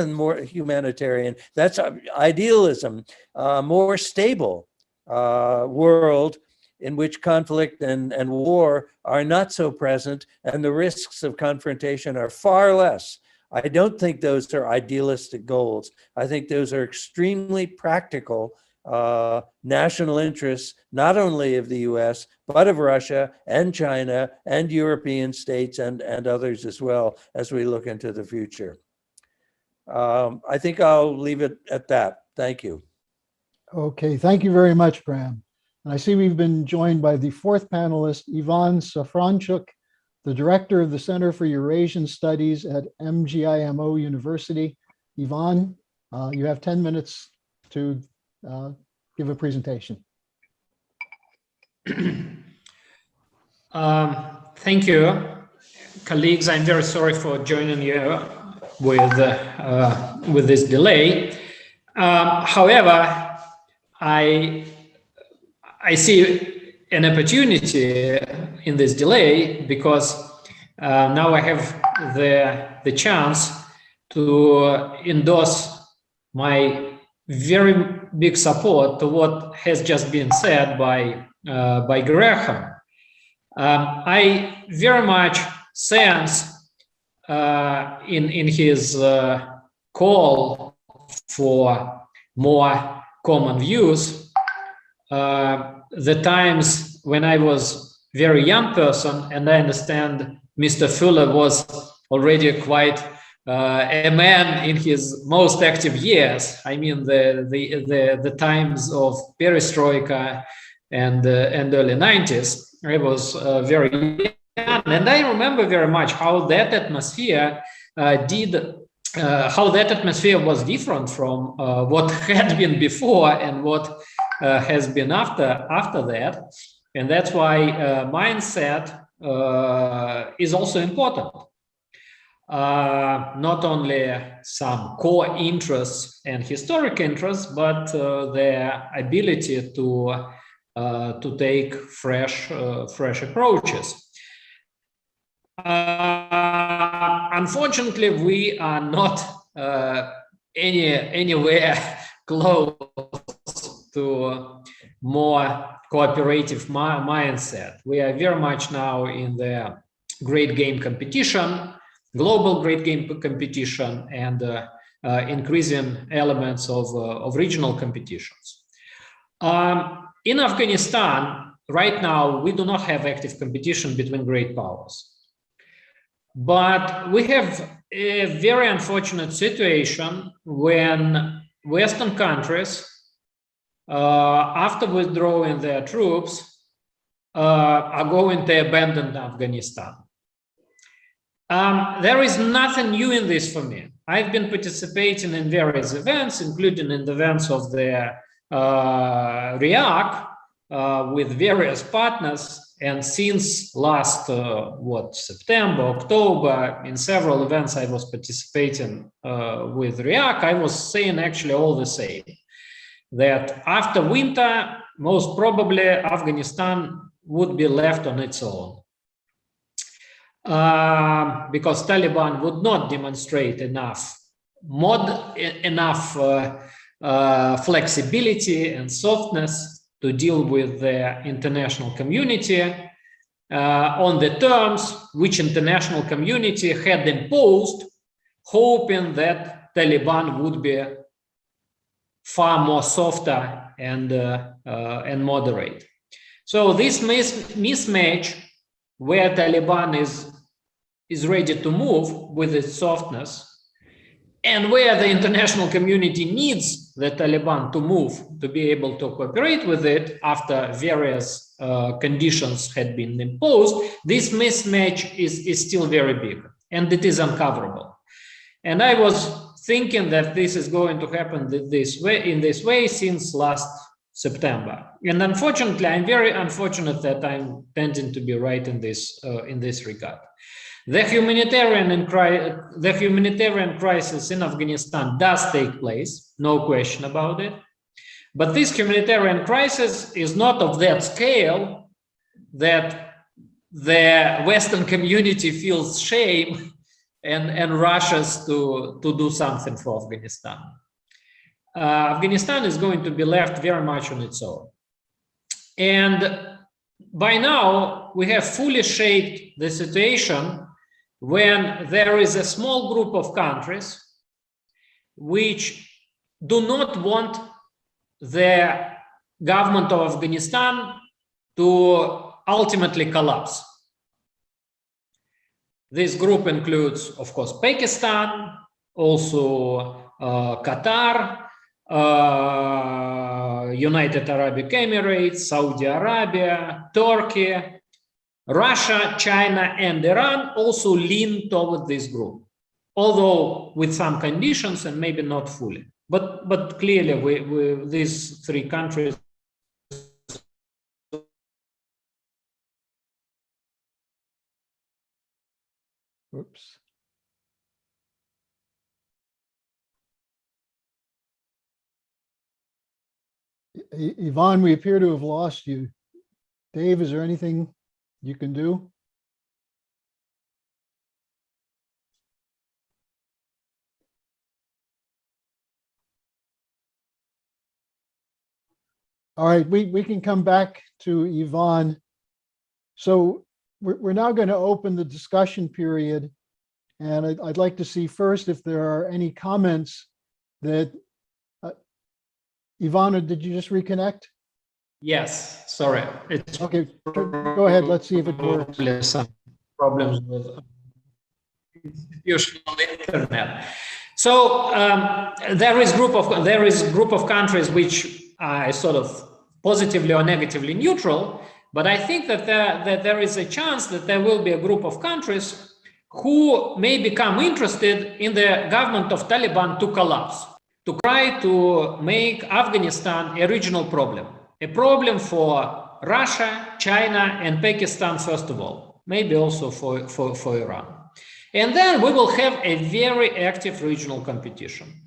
humanitarian, that's idealism, more stable world in which conflict and war are not so present and the risks of confrontation are far less. I don't think those are idealistic goals. I think those are extremely practical national interests, not only of the US, but of Russia and China and European states and others as well as we look into the future. I think I'll leave it at that. Thank you. Okay, thank you very much, Bram. And I see we've been joined by the fourth panelist, Yvonne Safranchuk, the director of the Center for Eurasian Studies at Mgimo University. Yvonne, you have 10 minutes to give a presentation. Thank you, colleagues. I'm very sorry for joining you with this delay. However, I see an opportunity in this delay because now I have the chance to endorse my very big support to what has just been said by Graham. I very much sense in his call for more common views the times when I was very young person, and I understand Mr. Fuller was already quite a man in his most active years. I mean the times of perestroika and early 90s. I was very young, and I remember very much how that atmosphere how that atmosphere was different from what had been before and what has been after that. And that's why mindset is also important. Not only some core interests and historic interests, but their ability to take fresh approaches. Unfortunately, we are not anywhere close to more cooperative mindset. We are very much now in the great game competition, global great game competition, and increasing elements of regional competitions. In Afghanistan, right now, we do not have active competition between great powers. But we have a very unfortunate situation when Western countries, after withdrawing their troops, are going to abandon Afghanistan. There is nothing new in this for me. I've been participating in various events, including in the events of the RIAC with various partners. And since last, September, October, in several events I was participating with RIAC, I was saying actually all the same, that after winter, most probably Afghanistan would be left on its own. Because Taliban would not demonstrate enough flexibility and softness to deal with the international community on the terms which international community had imposed, hoping that Taliban would be far more softer and moderate. So this mismatch, where Taliban is ready to move with its softness, and where the international community needs the Taliban to move to be able to cooperate with it after various conditions had been imposed, this mismatch is still very big, and it is uncoverable. And I was thinking that this is going to happen in this way since last September. And unfortunately, I'm very unfortunate that I'm tending to be right in this regard. The humanitarian crisis in Afghanistan does take place, no question about it. But this humanitarian crisis is not of that scale that the Western community feels shame and rushes to do something for Afghanistan. Afghanistan is going to be left very much on its own. And by now, we have fully shaped the situation when there is a small group of countries which do not want the government of Afghanistan to ultimately collapse. This group includes, of course, Pakistan, also Qatar, United Arab Emirates, Saudi Arabia, Turkey, Russia, China, and Iran also lean toward this group, although with some conditions and maybe not fully. But clearly, these three countries. Oops. Yvonne, we appear to have lost you. Dave, is there anything you can do? All right, we can come back to Yvonne. So we're now going to open the discussion period. And I'd like to see first if there are any comments that, Yvonne, did you just reconnect? Yes, sorry. Okay, go ahead. Let's see if it works. Some problems with institutional internet. So there is group of countries which are sort of positively or negatively neutral, but I think that there is a chance that there will be a group of countries who may become interested in the government of Taliban to collapse, to try to make Afghanistan a regional problem, a problem for Russia, China, and Pakistan, first of all, maybe also for Iran. And then we will have a very active regional competition.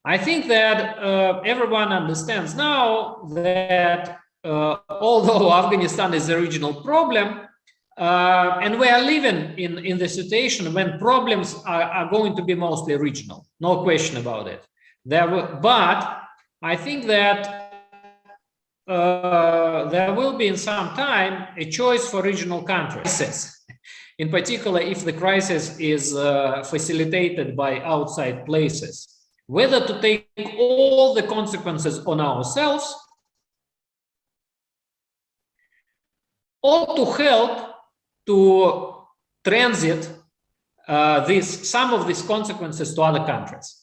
I think that everyone understands now that although Afghanistan is a regional problem, and we are living in the situation when problems are going to be mostly regional, no question about it. But I think that there will be in some time a choice for regional countries. In particular, if the crisis is facilitated by outside places, whether to take all the consequences on ourselves or to help to transit some of these consequences to other countries.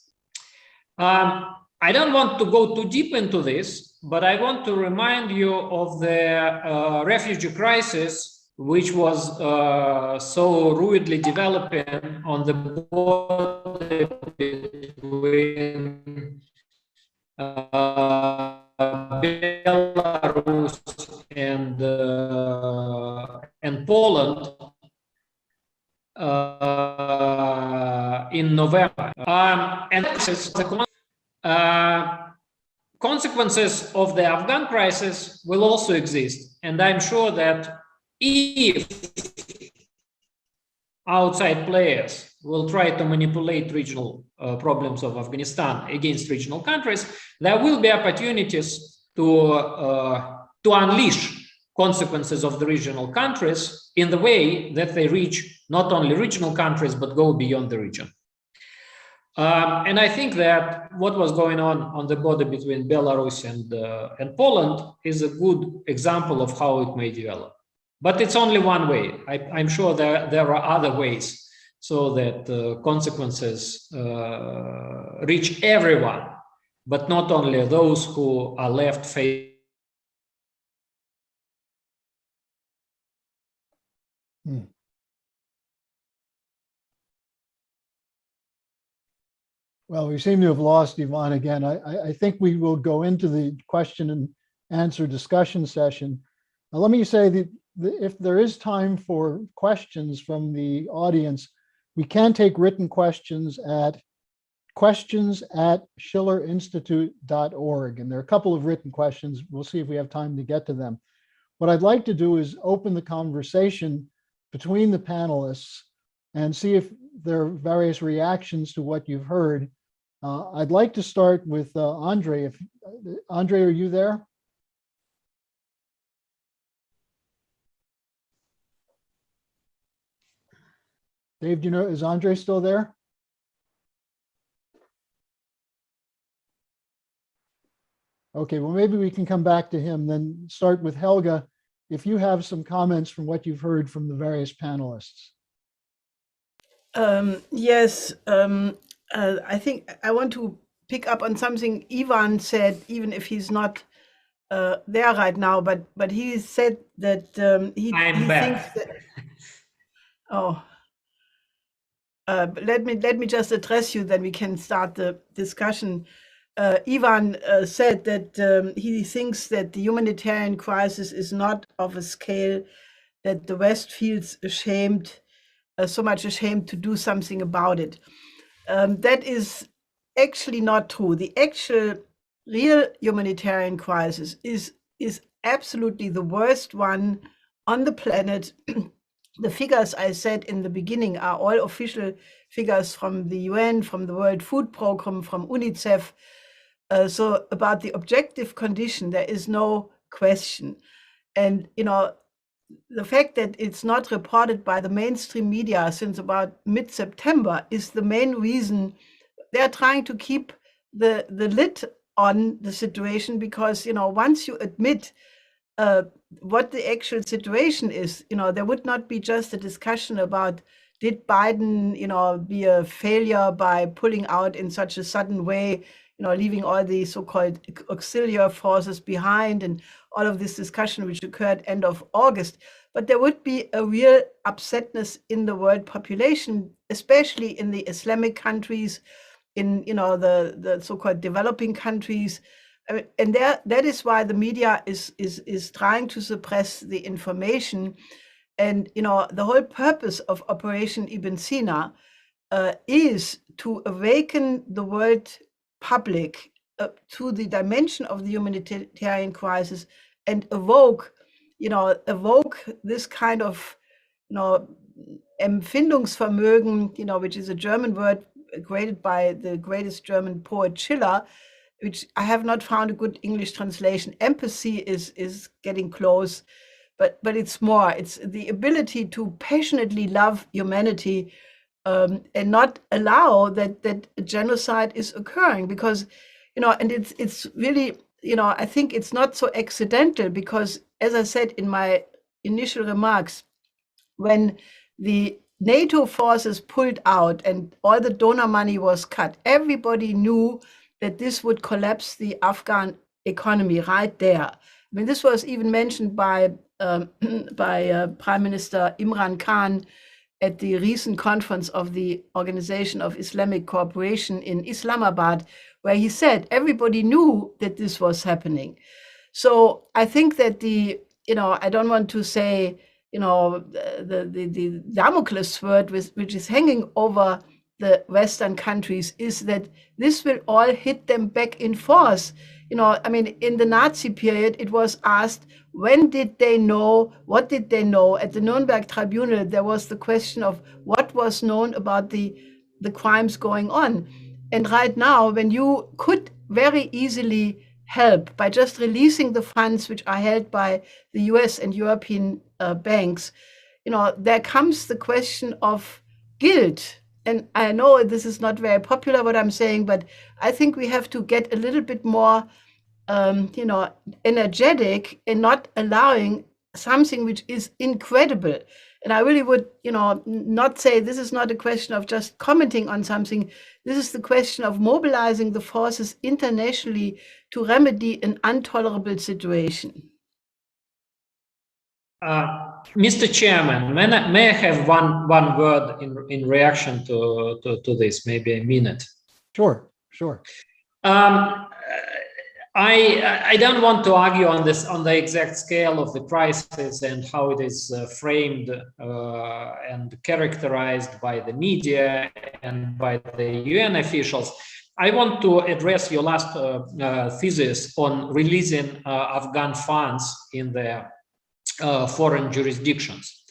I don't want to go too deep into this, but I want to remind you of the refugee crisis, which was so rudely developing on the border between Belarus and Poland in November. And this is the consequences of the Afghan crisis will also exist. And I'm sure that if outside players will try to manipulate regional problems of Afghanistan against regional countries, there will be opportunities to unleash consequences of the regional countries in the way that they reach not only regional countries, but go beyond the region. And I think that what was going on the border between Belarus and Poland is a good example of how it may develop. But it's only one way. I'm sure there are other ways so that consequences reach everyone, but not only those who are left facing. Well, we seem to have lost Yvonne again. I think we will go into the question and answer discussion session. Now, let me say that if there is time for questions from the audience, we can take written questions at questions@schillerinstitute.org. And there are a couple of written questions. We'll see if we have time to get to them. What I'd like to do is open the conversation between the panelists and see if there are various reactions to what you've heard. I'd like to start with Andrey. Andrey, are you there? Dave, do you know, is Andrey still there? Okay, well, maybe we can come back to him, then start with Helga, if you have some comments from what you've heard from the various panelists. Yes, I think I want to pick up on something Yvonne said, even if he's not there right now, but he said that he thinks that, let me just address you, then we can start the discussion. Yvonne said that he thinks that the humanitarian crisis is not of a scale that the West feels ashamed, so much ashamed to do something about it. That is actually not true. The actual real humanitarian crisis is absolutely the worst one on the planet. The figures I said in the beginning are all official figures from the UN, from the World Food Programme, from UNICEF. So about the objective condition, there is no question. And, you know, the fact that it's not reported by the mainstream media since about mid-September is the main reason they're trying to keep the lid on the situation, because, you know, once you admit what the actual situation is, you know, there would not be just a discussion about did Biden, you know, be a failure by pulling out in such a sudden way, you know, leaving all the so-called auxiliary forces behind, and all of this discussion which occurred end of August. But there would be a real upsetness in the world population, especially in the Islamic countries, in, you know, the so-called developing countries. I mean, and that is why the media is trying to suppress the information. And, you know, the whole purpose of Operation Ibn Sina is to awaken the world public to the dimension of the humanitarian crisis and evoke this kind of, you know, Empfindungsvermögen, you know, which is a German word created by the greatest German poet Schiller, which I have not found a good English translation. Empathy is getting close, but it's more. It's the ability to passionately love humanity and not allow that genocide is occurring, because, and it's really, I think it's not so accidental, because, as I said in my initial remarks, when the NATO forces pulled out and all the donor money was cut, everybody knew that this would collapse the Afghan economy right there. I mean, this was even mentioned by Prime Minister Imran Khan at the recent conference of the Organization of Islamic Cooperation in Islamabad, where he said everybody knew that this was happening. So I think that I don't want to say, the Damocles sword which is hanging over the Western countries is that this will all hit them back in force. I mean, in the Nazi period, it was asked, when did they know? What did they know? At the Nuremberg Tribunal, there was the question of what was known about the crimes going on. And right now, when you could very easily help by just releasing the funds which are held by the US and European banks, there comes the question of guilt. And I know this is not very popular what I'm saying, but I think we have to get a little bit more energetic in not allowing something which is incredible. And I really would, not say this is not a question of just commenting on something. This is the question of mobilizing the forces internationally to remedy an intolerable situation. Mr. Chairman, may I have one word in reaction to this, maybe a minute? Sure. I don't want to argue on the exact scale of the crisis and how it is framed and characterized by the media and by the UN officials. I want to address your last thesis on releasing Afghan funds in their foreign jurisdictions.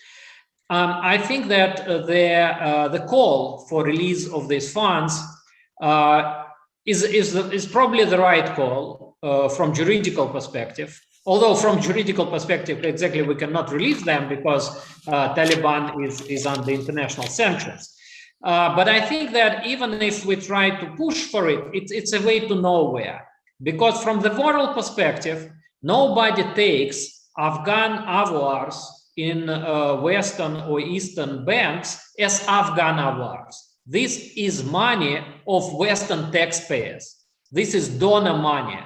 I think that the call for release of these funds is probably the right call from juridical perspective. Although from juridical perspective, exactly, we cannot release them because Taliban is under international sanctions. But I think that even if we try to push for it, it's a way to nowhere. Because from the moral perspective, nobody takes Afghan avoirs in Western or Eastern banks as Afghan avoirs. This is money of Western taxpayers. This is donor money,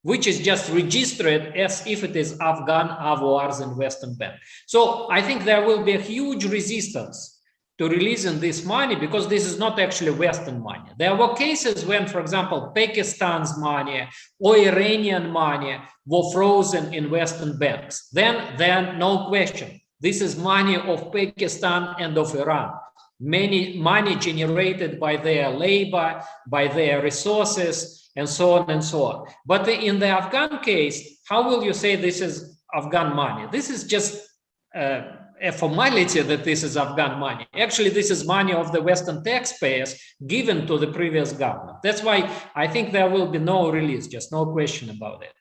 which is just registered as if it is Afghan avoirs in Western bank. So I think there will be a huge resistance to releasing this money because this is not actually Western money. There were cases when, for example, Pakistan's money or Iranian money were frozen in Western banks. Then no question, this is money of Pakistan and of Iran. Many money generated by their labor, by their resources, and so on and so on. But in the Afghan case, how will you say this is Afghan money? This is just a formality that this is Afghan money. Actually, this is money of the Western taxpayers given to the previous government. That's why I think there will be no release, just no question about it.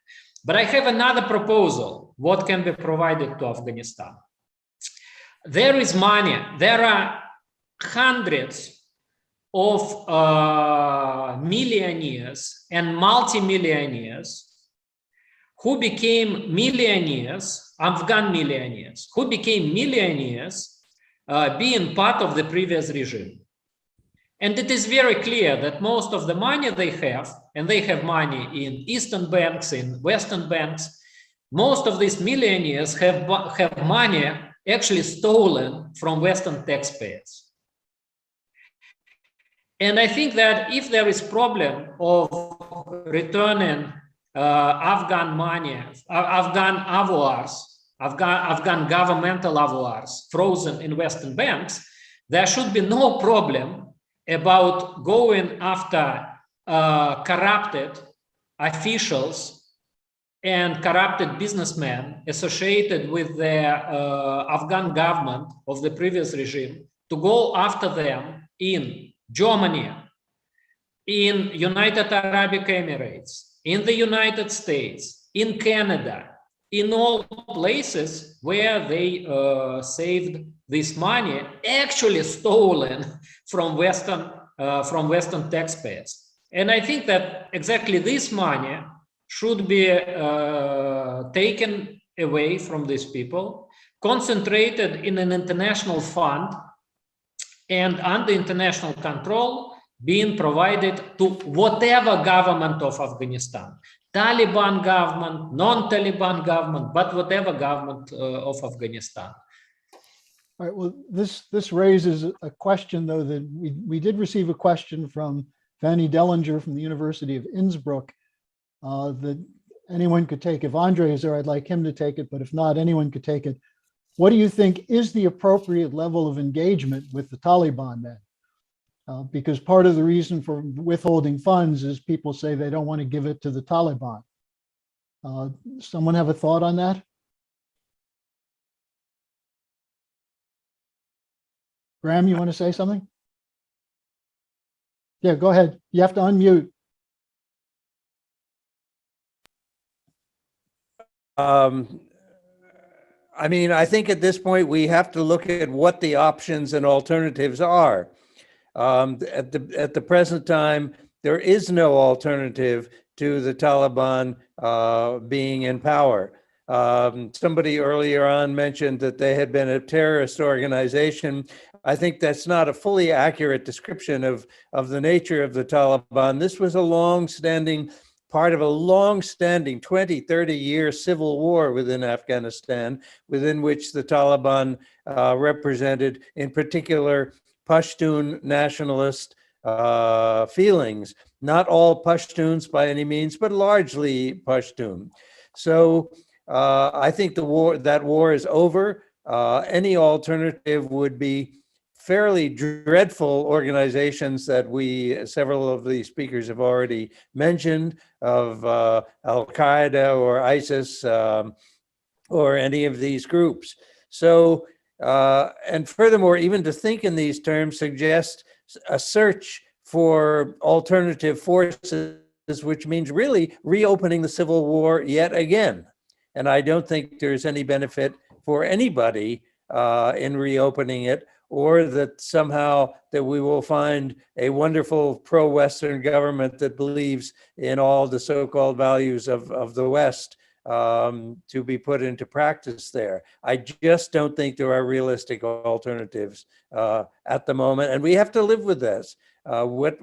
But I have another proposal, what can be provided to Afghanistan. There is money, there are hundreds of millionaires and multimillionaires who became millionaires, Afghan millionaires, who became millionaires being part of the previous regime. And it is very clear that most of the money they have, and they have money in Eastern banks, in Western banks, most of these millionaires have money actually stolen from Western taxpayers. And I think that if there is problem of returning Afghan money, Afghan avoirs, Afghan governmental avoirs frozen in Western banks, there should be no problem about going after corrupted officials and corrupted businessmen associated with the Afghan government of the previous regime, to go after them in Germany, in United Arab Emirates, in the United States, in Canada, in all places where they saved this money, actually stolen from Western taxpayers. And I think that exactly this money should be taken away from these people, concentrated in an international fund, and under international control being provided to whatever government of Afghanistan. Taliban government, non-Taliban government, but whatever government of Afghanistan. All right, well, this raises a question, though, that we did receive a question from Fanny Dellinger from the University of Innsbruck that anyone could take. If Andrey is there, I'd like him to take it, but if not, anyone could take it. What do you think is the appropriate level of engagement with the Taliban then? Because part of the reason for withholding funds is people say they don't want to give it to the Taliban. Someone have a thought on that? Graham, you want to say something? Yeah, go ahead. You have to unmute. I mean, I think at this point we have to look at what the options and alternatives are. At the present time, there is no alternative to the Taliban being in power. Somebody earlier on mentioned that they had been a terrorist organization. I think that's not a fully accurate description of the nature of the Taliban. This was a long-standing part of a long-standing 20, 30-year civil war within Afghanistan, within which the Taliban represented, in particular, Pashtun nationalist feelings. Not all Pashtuns by any means, but largely Pashtun. So I think that war is over. Any alternative would be fairly dreadful organizations that several of the speakers have already mentioned, of Al-Qaeda or ISIS or any of these groups. So, and furthermore, even to think in these terms suggests a search for alternative forces, which means really reopening the civil war yet again. And I don't think there's any benefit for anybody in reopening it, or that somehow that we will find a wonderful pro-Western government that believes in all the so-called values of the West to be put into practice there. I just don't think there are realistic alternatives at the moment, and we have to live with this. What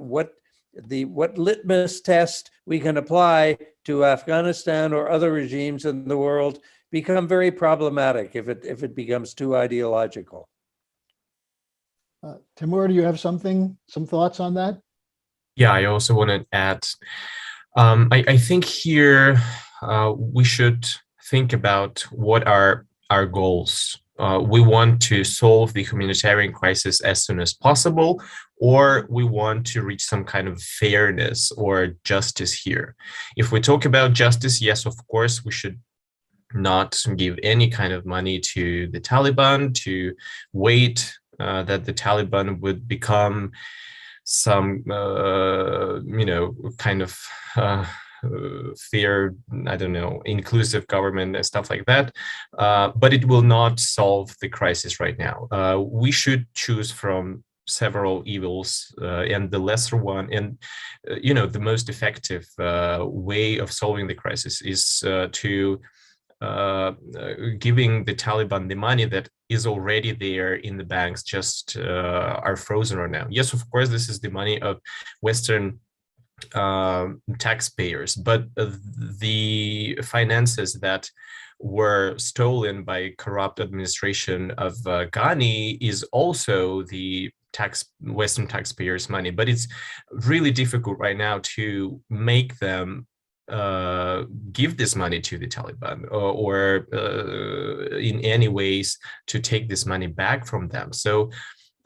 litmus test we can apply to Afghanistan or other regimes in the world become very problematic if it becomes too ideological. Timur, do you have some thoughts on that? Yeah, I also want to add, I think here we should think about what are our goals. We want to solve the humanitarian crisis as soon as possible, or we want to reach some kind of fairness or justice here. If we talk about justice, yes, of course, we should not give any kind of money to the Taliban, to wait that the Taliban would become some, kind of fair, I don't know, inclusive government and stuff like that. But it will not solve the crisis right now. We should choose from several evils, and the lesser one, and the most effective way of solving the crisis is to giving the Taliban the money that is already there in the banks, just are frozen right now. Yes, of course, this is the money of Western taxpayers, but the finances that were stolen by corrupt administration of Ghani is also the Western taxpayers' money. But it's really difficult right now to make them give this money to the Taliban or in any ways to take this money back from them. So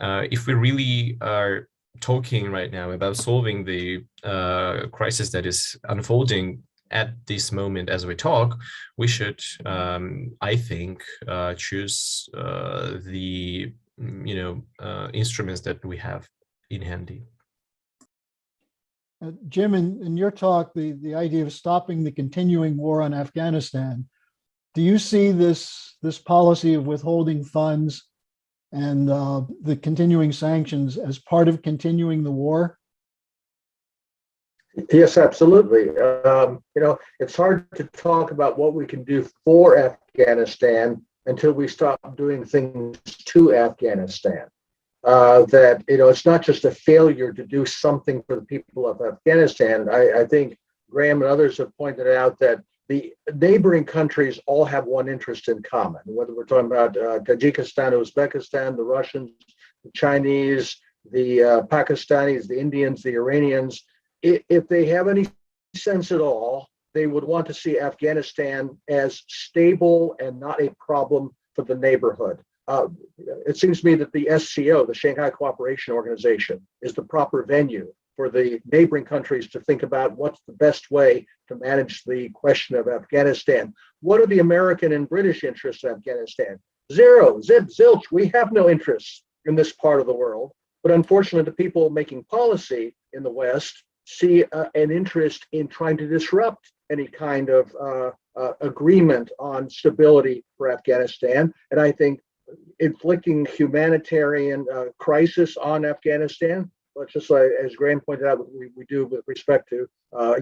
if we really are talking right now about solving the crisis that is unfolding at this moment as we talk, we should, I think, choose the instruments that we have in handy. Jim, in your talk, the idea of stopping the continuing war on Afghanistan, do you see this policy of withholding funds and the continuing sanctions as part of continuing the war? Yes, absolutely. It's hard to talk about what we can do for Afghanistan until we stop doing things to Afghanistan. It's not just a failure to do something for the people of Afghanistan. I think Graham and others have pointed out that the neighboring countries all have one interest in common, whether we're talking about Tajikistan, Uzbekistan, the Russians, the Chinese, the Pakistanis, the Indians, the Iranians. If they have any sense at all, they would want to see Afghanistan as stable and not a problem for the neighborhood. It seems to me that the SCO, the Shanghai Cooperation Organization, is the proper venue for the neighboring countries to think about what's the best way to manage the question of Afghanistan. What are the American and British interests in Afghanistan? Zero, zip, zilch. We have no interests in this part of the world. But unfortunately, the people making policy in the West see an interest in trying to disrupt any kind of agreement on stability for Afghanistan. And I think inflicting humanitarian crisis on Afghanistan, just like as Graham pointed out, we do with respect to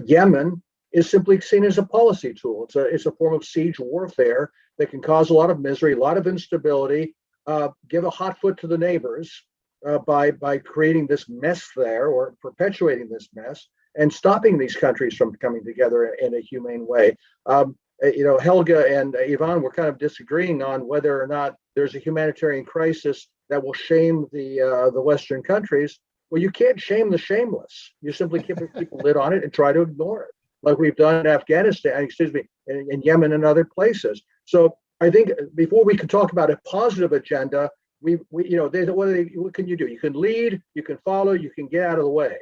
Yemen, is simply seen as a policy tool. It's a form of siege warfare that can cause a lot of misery, a lot of instability, give a hot foot to the neighbors by creating this mess there or perpetuating this mess and stopping these countries from coming together in a humane way. Helga and Yvonne were kind of disagreeing on whether or not there's a humanitarian crisis that will shame the Western countries. Well, you can't shame the shameless. You simply keep a lid on it and try to ignore it, like we've done in Afghanistan, in Yemen and other places. So I think before we can talk about a positive agenda, what can you do? You can lead, you can follow, you can get out of the way.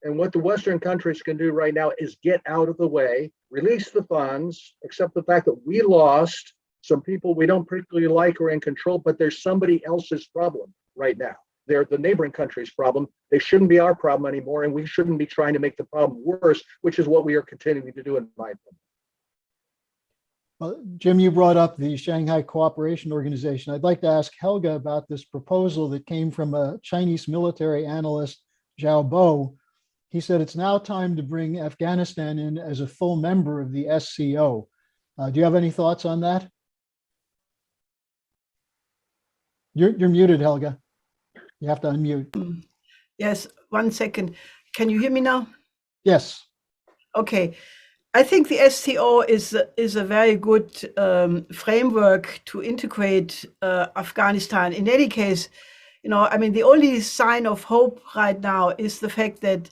And what the Western countries can do right now is get out of the way, release the funds, accept the fact that we lost some people we don't particularly like or in control, but there's somebody else's problem right now. They're the neighboring country's problem. They shouldn't be our problem anymore, and we shouldn't be trying to make the problem worse, which is what we are continuing to do, in my opinion. Well, Jim, you brought up the Shanghai Cooperation Organization. I'd like to ask Helga about this proposal that came from a Chinese military analyst, Zhao Bo. He said it's now time to bring Afghanistan in as a full member of the SCO. Do you have any thoughts on that? You're muted, Helga. You have to unmute. Yes, 1 second. Can you hear me now? Yes. Okay. I think the SCO is a very good framework to integrate Afghanistan. In any case, the only sign of hope right now is the fact that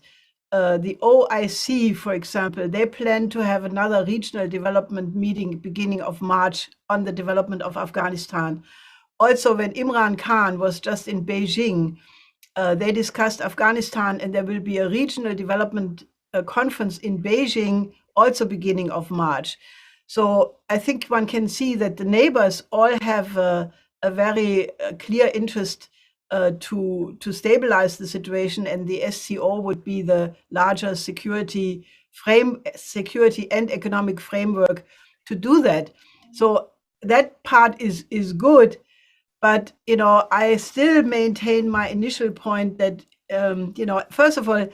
the OIC, for example, they plan to have another regional development meeting beginning of March on the development of Afghanistan. Also, when Imran Khan was just in Beijing, they discussed Afghanistan, and there will be a regional development conference in Beijing, also beginning of March. So I think one can see that the neighbors all have a very clear interest to stabilize the situation, and the SCO would be the larger security and economic framework to do that. So that part is good, but I still maintain my initial point that first of all,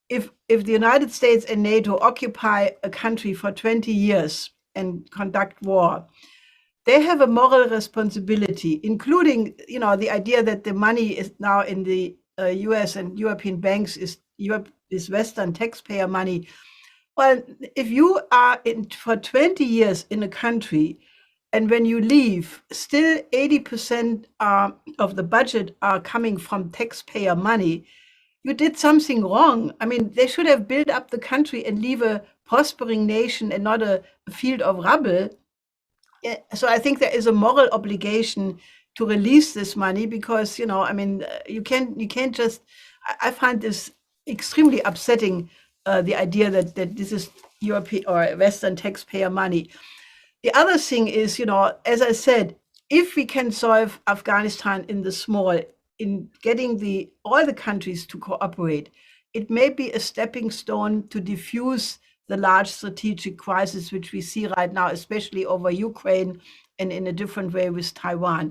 if the United States and NATO occupy a country for 20 years and conduct war, they have a moral responsibility, including, the idea that the money is now in the US and European banks is Western taxpayer money. Well, if you are for 20 years in a country, and when you leave, still 80% of the budget are coming from taxpayer money, you did something wrong. I mean, they should have built up the country and leave a prospering nation and not a field of rubble. So I think there is a moral obligation to release this money because, you can't just, I find this extremely upsetting, the idea that this is European or Western taxpayer money. The other thing is, as I said, if we can solve Afghanistan in the small, in getting all the countries to cooperate, it may be a stepping stone to diffuse the large strategic crisis which we see right now, especially over Ukraine and in a different way with Taiwan.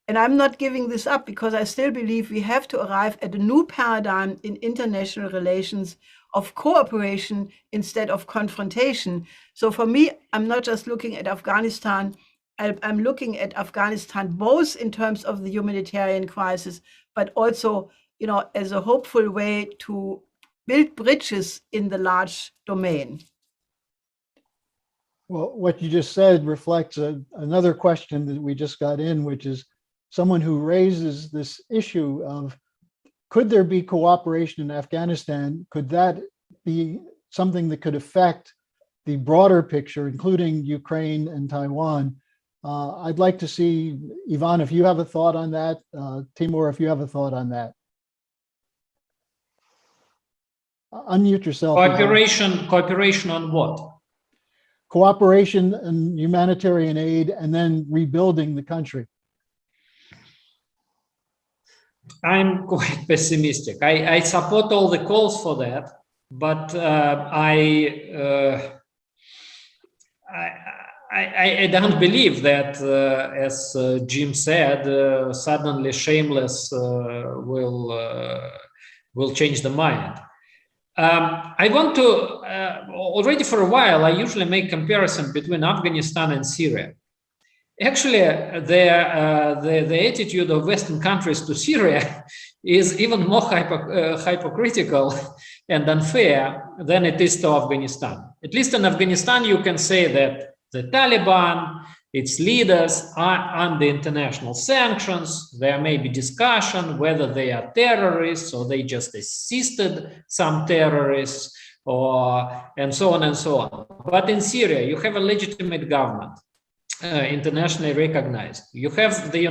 And I'm not giving this up because I still believe we have to arrive at a new paradigm in international relations of cooperation instead of confrontation. So for me, I'm not just looking at Afghanistan, I'm looking at Afghanistan both in terms of the humanitarian crisis, but also, you know, as a hopeful way to build bridges in the large domain. Well, what you just said reflects another question that we just got in, which is someone who raises this issue of, could there be cooperation in Afghanistan? Could that be something that could affect the broader picture, including Ukraine and Taiwan? I'd like to see, Yvonne, if you have a thought on that, Timur, if you have a thought on that. Unmute yourself. Cooperation on what? Cooperation and humanitarian aid, and then rebuilding the country. I'm quite pessimistic. I support all the calls for that, but I don't believe that, as Jim said, suddenly shameless will change the mind. I want to, already for a while, I usually make comparison between Afghanistan and Syria. Actually, the attitude of Western countries to Syria is even more hypocritical and unfair than it is to Afghanistan. At least in Afghanistan, you can say that the Taliban, its leaders, are under international sanctions. There may be discussion whether they are terrorists or they just assisted some terrorists, and so on and so on. But in Syria, you have a legitimate government, internationally recognized. You have the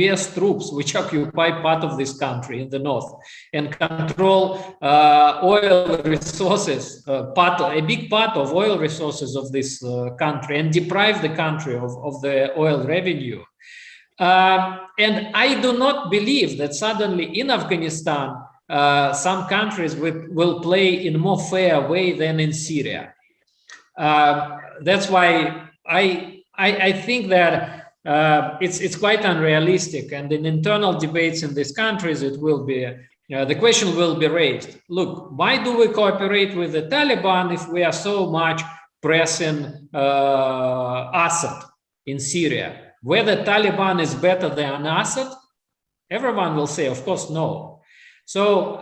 US troops which occupy part of this country in the north and control oil resources, a big part of oil resources of this country, and deprive the country of the oil revenue. And I do not believe that suddenly in Afghanistan, some countries will play in a more fair way than in Syria. That's why I think that it's quite unrealistic, and in internal debates in these countries, it will be the question will be raised. Look, why do we cooperate with the Taliban if we are so much pressing Assad in Syria? Whether Taliban is better than Assad, everyone will say, of course, no. So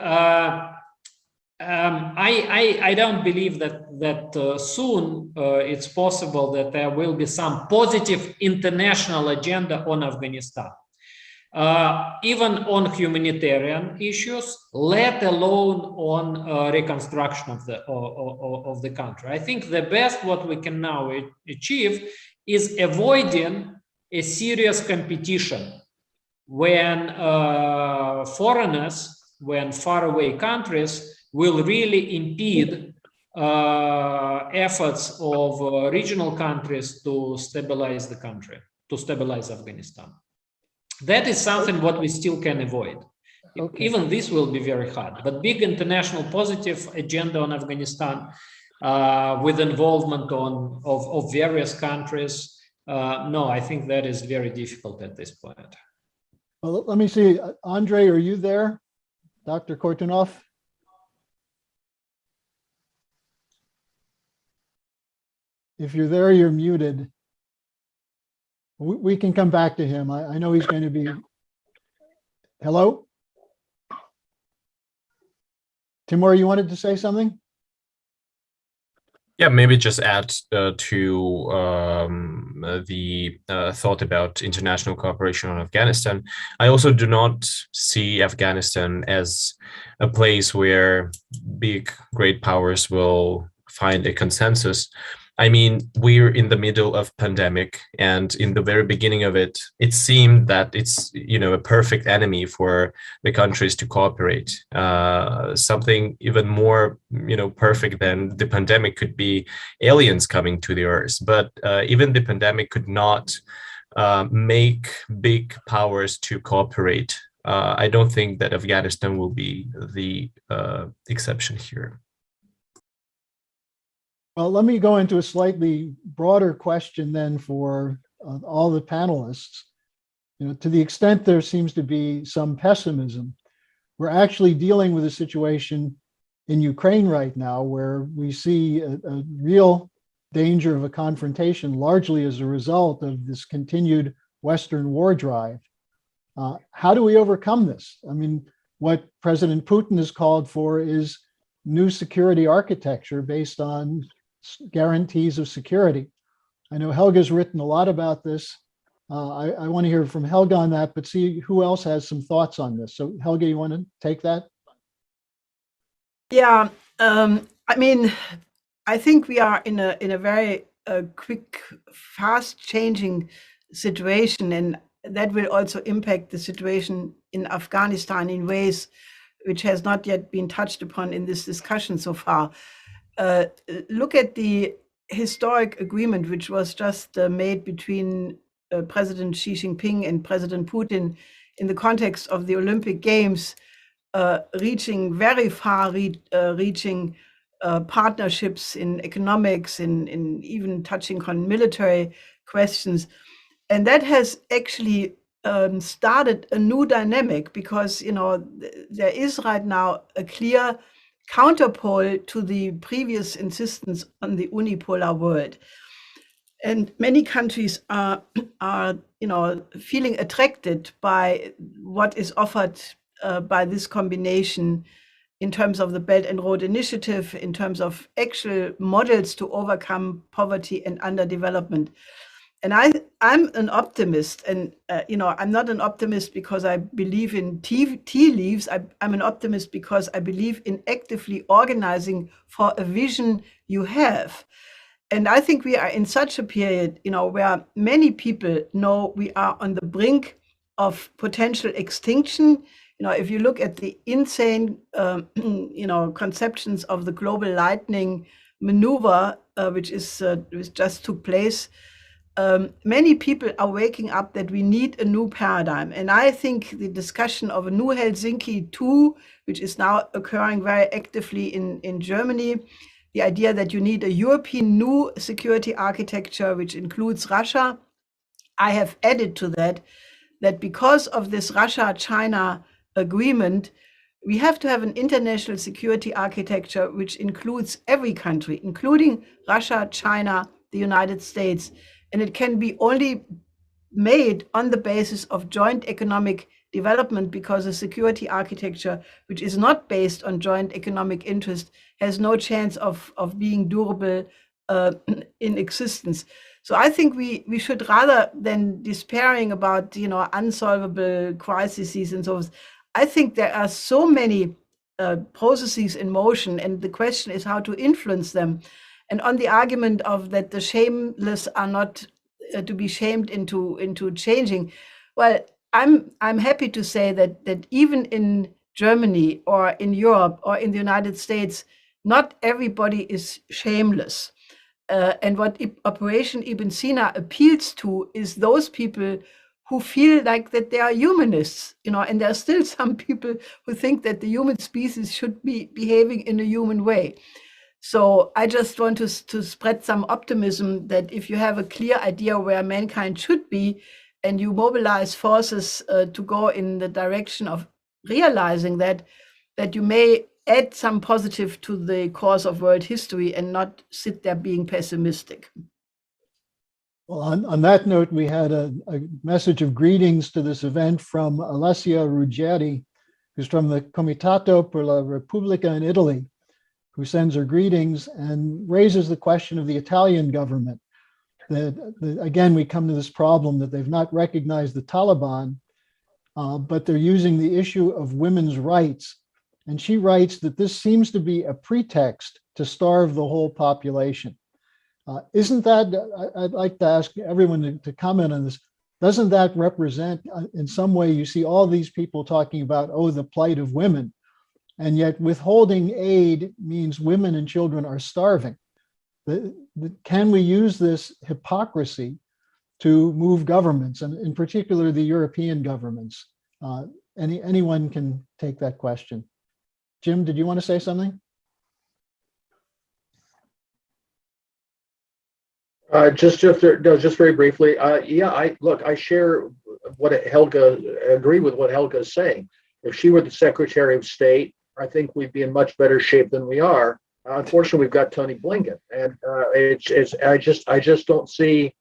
I don't believe that soon it's possible that there will be some positive international agenda on Afghanistan, even on humanitarian issues, let alone on reconstruction of the country. I think the best what we can now achieve is avoiding a serious competition when foreigners, when faraway countries will really impede efforts of regional countries to stabilize the country, to stabilize Afghanistan. That is something what we still can avoid. Okay. Even this will be very hard, but big international positive agenda on Afghanistan with involvement of various countries, no, I think that is very difficult at this point. Well, let me see. Andrey, are you there? Dr. Kortunov? If you're there, you're muted. We can come back to him. I know he's going to be. Hello? Timur, you wanted to say something? Yeah, maybe just add to the thought about international cooperation on Afghanistan. I also do not see Afghanistan as a place where big, great powers will find a consensus. I mean, we're in the middle of pandemic, and in the very beginning of it, it seemed that it's, a perfect enemy for the countries to cooperate. Something even more, perfect than the pandemic could be aliens coming to the earth. But even the pandemic could not make big powers to cooperate I don't think that Afghanistan will be the exception here. Well, let me go into a slightly broader question then for all the panelists. To the extent there seems to be some pessimism, we're actually dealing with a situation in Ukraine right now where we see a real danger of a confrontation, largely as a result of this continued Western war drive. How do we overcome this? I mean, what President Putin has called for is new security architecture based on guarantees of security. I know Helga's written a lot about this. I want to hear from Helga on that, but see who else has some thoughts on this. So Helga, you want to take that? Yeah, I mean, I think we are in a very quick, fast changing situation, and that will also impact the situation in Afghanistan in ways which has not yet been touched upon in this discussion so far. Look at the historic agreement which was just made between President Xi Jinping and President Putin in the context of the Olympic Games, reaching very far reaching partnerships in economics, in even touching on military questions. And that has actually started a new dynamic because, there is right now a clear counterpole to the previous insistence on the unipolar world. And many countries are feeling attracted by what is offered by this combination in terms of the Belt and Road Initiative, in terms of actual models to overcome poverty and underdevelopment. And I'm an optimist, and I'm not an optimist because I believe in tea leaves. I'm an optimist because I believe in actively organizing for a vision you have. And I think we are in such a period, where many people know we are on the brink of potential extinction. If you look at the insane, conceptions of the global lightning maneuver, which just took place, many people are waking up that we need a new paradigm. And I think the discussion of a new Helsinki 2, which is now occurring very actively in Germany, the idea that you need a European new security architecture, which includes Russia. I have added to that because of this Russia-China agreement, we have to have an international security architecture which includes every country, including Russia, China, the United States. And it can be only made on the basis of joint economic development, because a security architecture which is not based on joint economic interest has no chance of being durable in existence. So I think we should, rather than despairing about unsolvable crises and so on, I think there are so many processes in motion, and the question is how to influence them. And on the argument of that the shameless are not to be shamed into changing, well, I'm happy to say that even in Germany or in Europe or in the United States, not everybody is shameless. And what Operation Ibn Sina appeals to is those people who feel like that they are humanists, and there are still some people who think that the human species should be behaving in a human way. So I just want to spread some optimism that if you have a clear idea where mankind should be, and you mobilize forces to go in the direction of realizing that you may add some positive to the course of world history and not sit there being pessimistic. Well, on that note, we had a message of greetings to this event from Alessia Ruggeri, who's from the Comitato per la Repubblica in Italy, who sends her greetings and raises the question of the Italian government. That again, we come to this problem that they've not recognized the Taliban, but they're using the issue of women's rights. And she writes that this seems to be a pretext to starve the whole population. Isn't that, I'd like to ask everyone to comment on this, doesn't that represent, in some way, you see all these people talking about, the plight of women, and yet withholding aid means women and children are starving. Can we use this hypocrisy to move governments, and in particular the European governments, anyone can take that question. Jim, did you want to say something? Just very briefly. I share what agree with what Helga is saying. If she were the Secretary of State, I think we'd be in much better shape than we are. Unfortunately, we've got Tony Blinken, and I just don't see.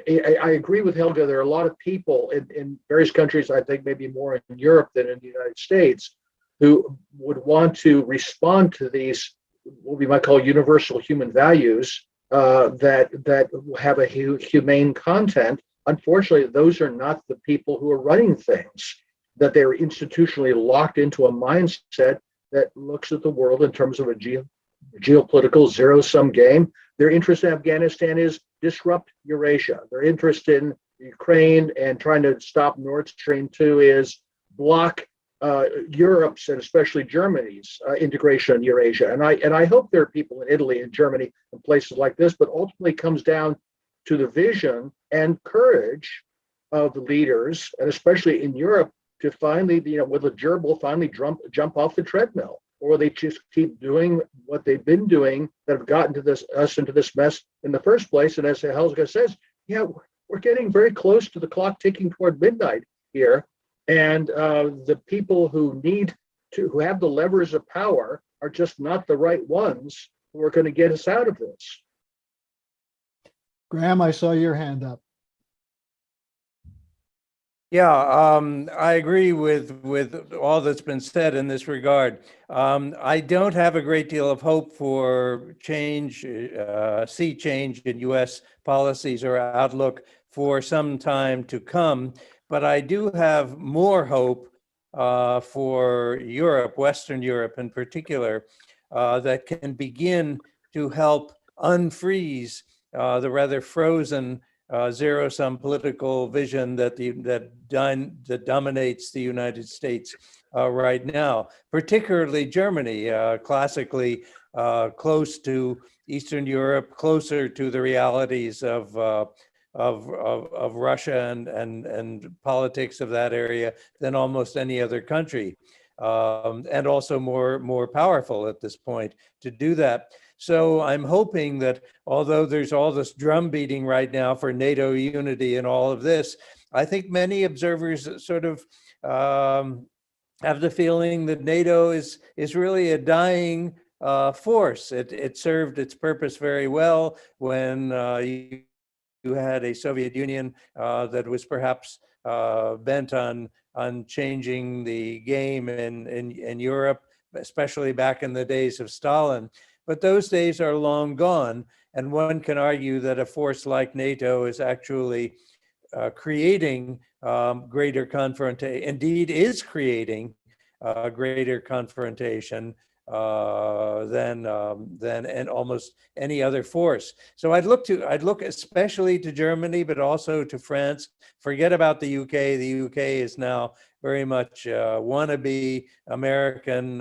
I agree with Helga. There are a lot of people in various countries, I think maybe more in Europe than in the United States, who would want to respond to these, what we might call universal human values that have a humane content. Unfortunately, those are not the people who are running things, that they're institutionally locked into a mindset that looks at the world in terms of a geopolitical zero-sum game. Their interest in Afghanistan is disrupt Eurasia. Their interest in Ukraine and trying to stop Nord Stream 2 is block Europe's and especially Germany's integration in Eurasia. And I hope there are people in Italy and Germany and places like this, but ultimately comes down to the vision and courage of the leaders, and especially in Europe, to finally, with a gerbil, finally jump off the treadmill, or they just keep doing what they've been doing that have gotten to us into this mess in the first place. And as Helga says, we're getting very close to the clock ticking toward midnight here. And the people who have the levers of power are just not the right ones who are going to get us out of this. Graham, I saw your hand up. Yeah, I agree with all that's been said in this regard. I don't have a great deal of hope for sea change in U.S. policies or outlook for some time to come, but I do have more hope for Europe, Western Europe in particular, that can begin to help unfreeze the rather frozen zero-sum political vision that dominates the United States right now, particularly Germany, classically close to Eastern Europe, closer to the realities of Russia and politics of that area than almost any other country, and also more powerful at this point to do that. So I'm hoping that although there's all this drum beating right now for NATO unity and all of this, I think many observers sort of have the feeling that NATO is really a dying force. It served its purpose very well when you had a Soviet Union that was perhaps bent on changing the game in Europe, especially back in the days of Stalin. But those days are long gone, and one can argue that a force like NATO is actually creating greater confrontation, indeed is creating greater confrontation than almost any other force. So I'd look especially to Germany, but also to France. Forget about the UK. The UK is now very much wannabe American,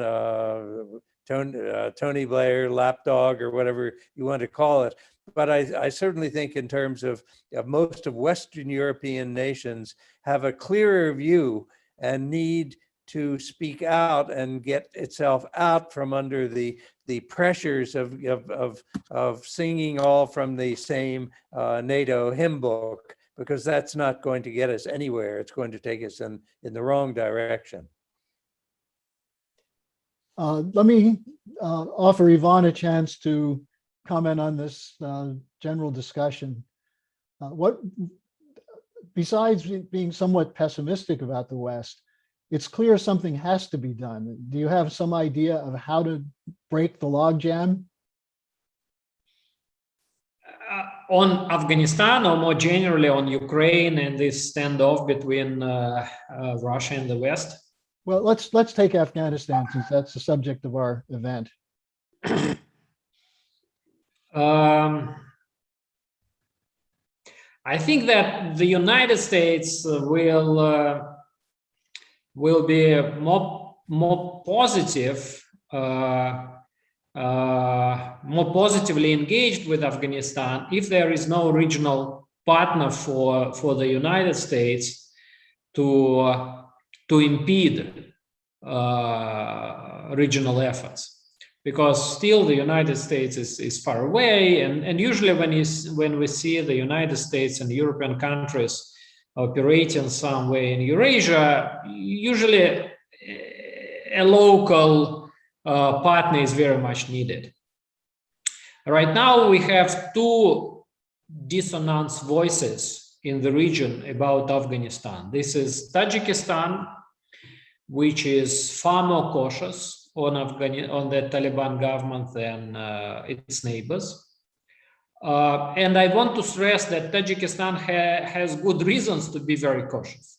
Tony Blair, lapdog, or whatever you want to call it. But I certainly think in terms of most of Western European nations have a clearer view and need to speak out and get itself out from under the pressures of singing all from the same NATO hymn book, because that's not going to get us anywhere. It's going to take us in the wrong direction. Let me offer Yvonne a chance to comment on this general discussion. Besides being somewhat pessimistic about the West, it's clear something has to be done. Do you have some idea of how to break the logjam? On Afghanistan, or more generally on Ukraine and this standoff between Russia and the West? Well, let's take Afghanistan, since that's the subject of our event. I think that the United States will be more positive, more positively engaged with Afghanistan if there is no regional partner for the United States to to impede regional efforts. Because still the United States is far away, and usually when we see the United States and European countries operating somewhere in Eurasia, usually a local partner is very much needed. Right now we have two dissonant voices in the region about Afghanistan. This is Tajikistan, which is far more cautious on the Taliban government than its neighbors. And I want to stress that Tajikistan has good reasons to be very cautious.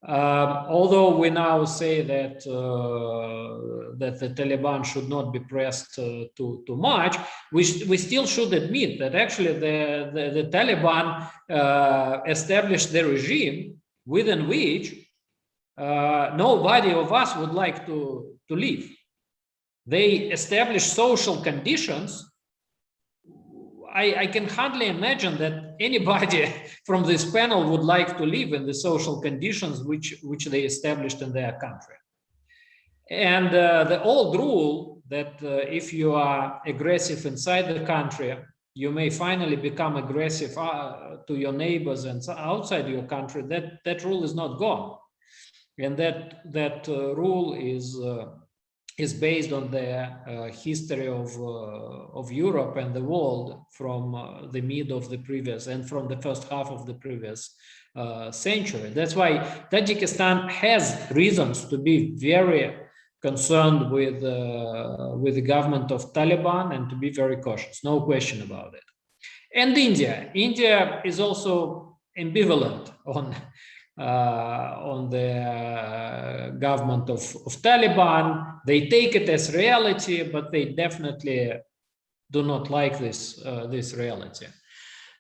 Although we now say that that the Taliban should not be pressed too much, we still should admit that actually the Taliban established the regime within which nobody of us would like to live. They established social conditions. I can hardly imagine that anybody from this panel would like to live in the social conditions which they established in their country. And the old rule that if you are aggressive inside the country, you may finally become aggressive to your neighbors and outside your country, that rule is not gone. And that rule is based on the history of Europe and the world from the mid of the previous and from the first half of the previous century. That's why Tajikistan has reasons to be very concerned with the government of Taliban and to be very cautious, no question about it. And India is also ambivalent on the government of Taliban. They take it as reality, but they definitely do not like this reality.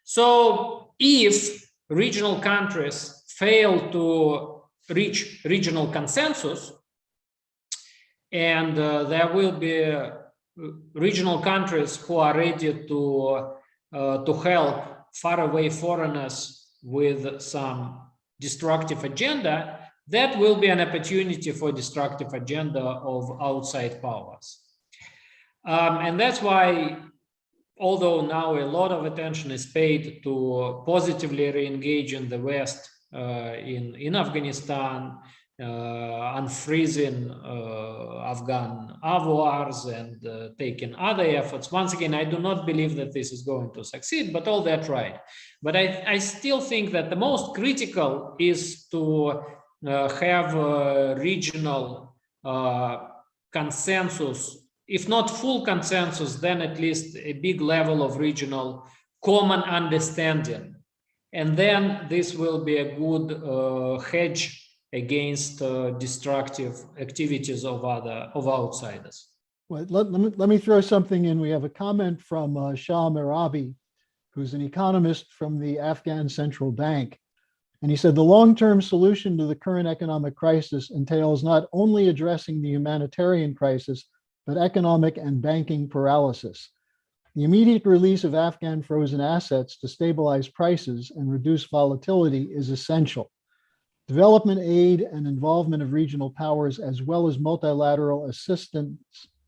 So if regional countries fail to reach regional consensus, and there will be regional countries who are ready to help faraway foreigners with some destructive agenda, that will be an opportunity for destructive agenda of outside powers. And that's why, although now a lot of attention is paid to positively re-engage in the West in Afghanistan, unfreezing Afghan wars and taking other efforts. Once again, I do not believe that this is going to succeed, but all that right. But I still think that the most critical is to have a regional consensus, if not full consensus, then at least a big level of regional common understanding. And then this will be a good hedge against destructive activities of outsiders. Well, let me throw something in. We have a comment from Shah Merabi, who's an economist from the Afghan Central Bank. And he said, the long-term solution to the current economic crisis entails not only addressing the humanitarian crisis, but economic and banking paralysis. The immediate release of Afghan frozen assets to stabilize prices and reduce volatility is essential. Development aid and involvement of regional powers, as well as multilateral assistance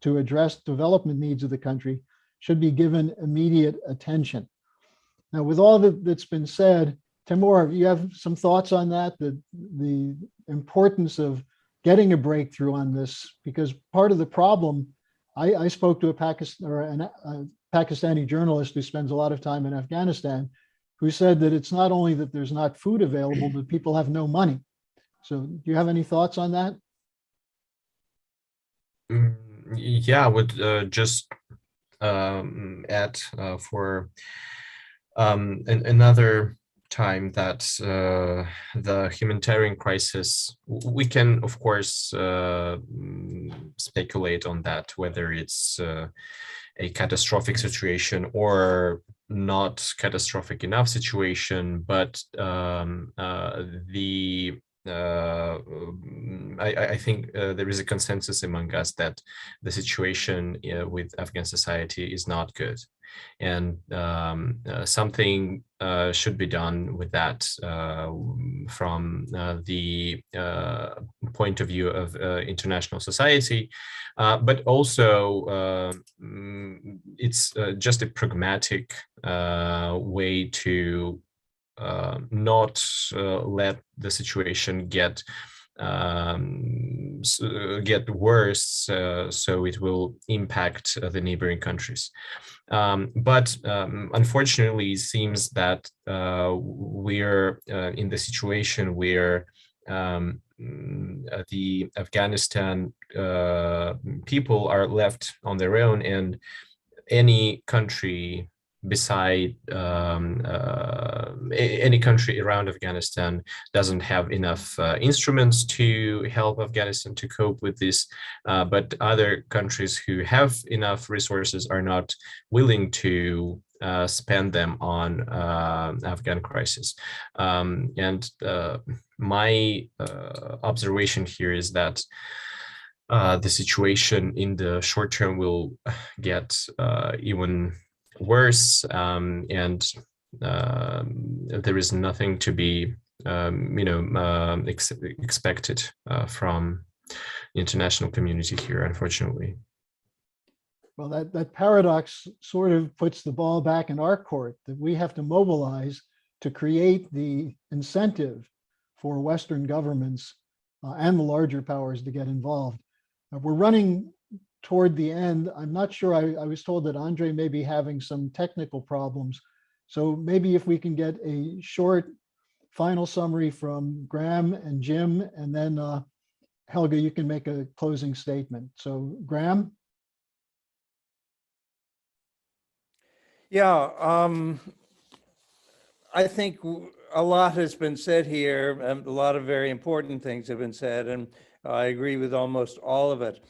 to address development needs of the country, should be given immediate attention. Now, with all that's been said, Timur, you have some thoughts on that, the importance of getting a breakthrough on this, because part of the problem, I spoke to a Pakistani journalist who spends a lot of time in Afghanistan, who said that it's not only that there's not food available, but people have no money. So do you have any thoughts on that? Yeah, I would just add for another time that the humanitarian crisis, we can, of course, speculate on that, whether it's a catastrophic situation or not catastrophic enough situation, but I think there is a consensus among us that the situation with Afghan society is not good. and something should be done with that from the point of view of international society, but also it's just a pragmatic way to not let the situation get worse, so it will impact the neighboring countries. But unfortunately, it seems that we're in the situation where the Afghanistan people are left on their own, and any country beside any country around Afghanistan doesn't have enough instruments to help Afghanistan to cope with this, but other countries who have enough resources are not willing to spend them on Afghan crisis. And my observation here is that the situation in the short term will get even worse, and there is nothing to be expected from the international community here, unfortunately. Well, that paradox sort of puts the ball back in our court, that we have to mobilize to create the incentive for Western governments and the larger powers to get involved. We're running toward the end. I'm not sure, I was told that Andrey may be having some technical problems. So maybe if we can get a short final summary from Graham and Jim, and then Helga, you can make a closing statement. So Graham? Yeah, I think a lot has been said here, and a lot of very important things have been said, and I agree with almost all of it.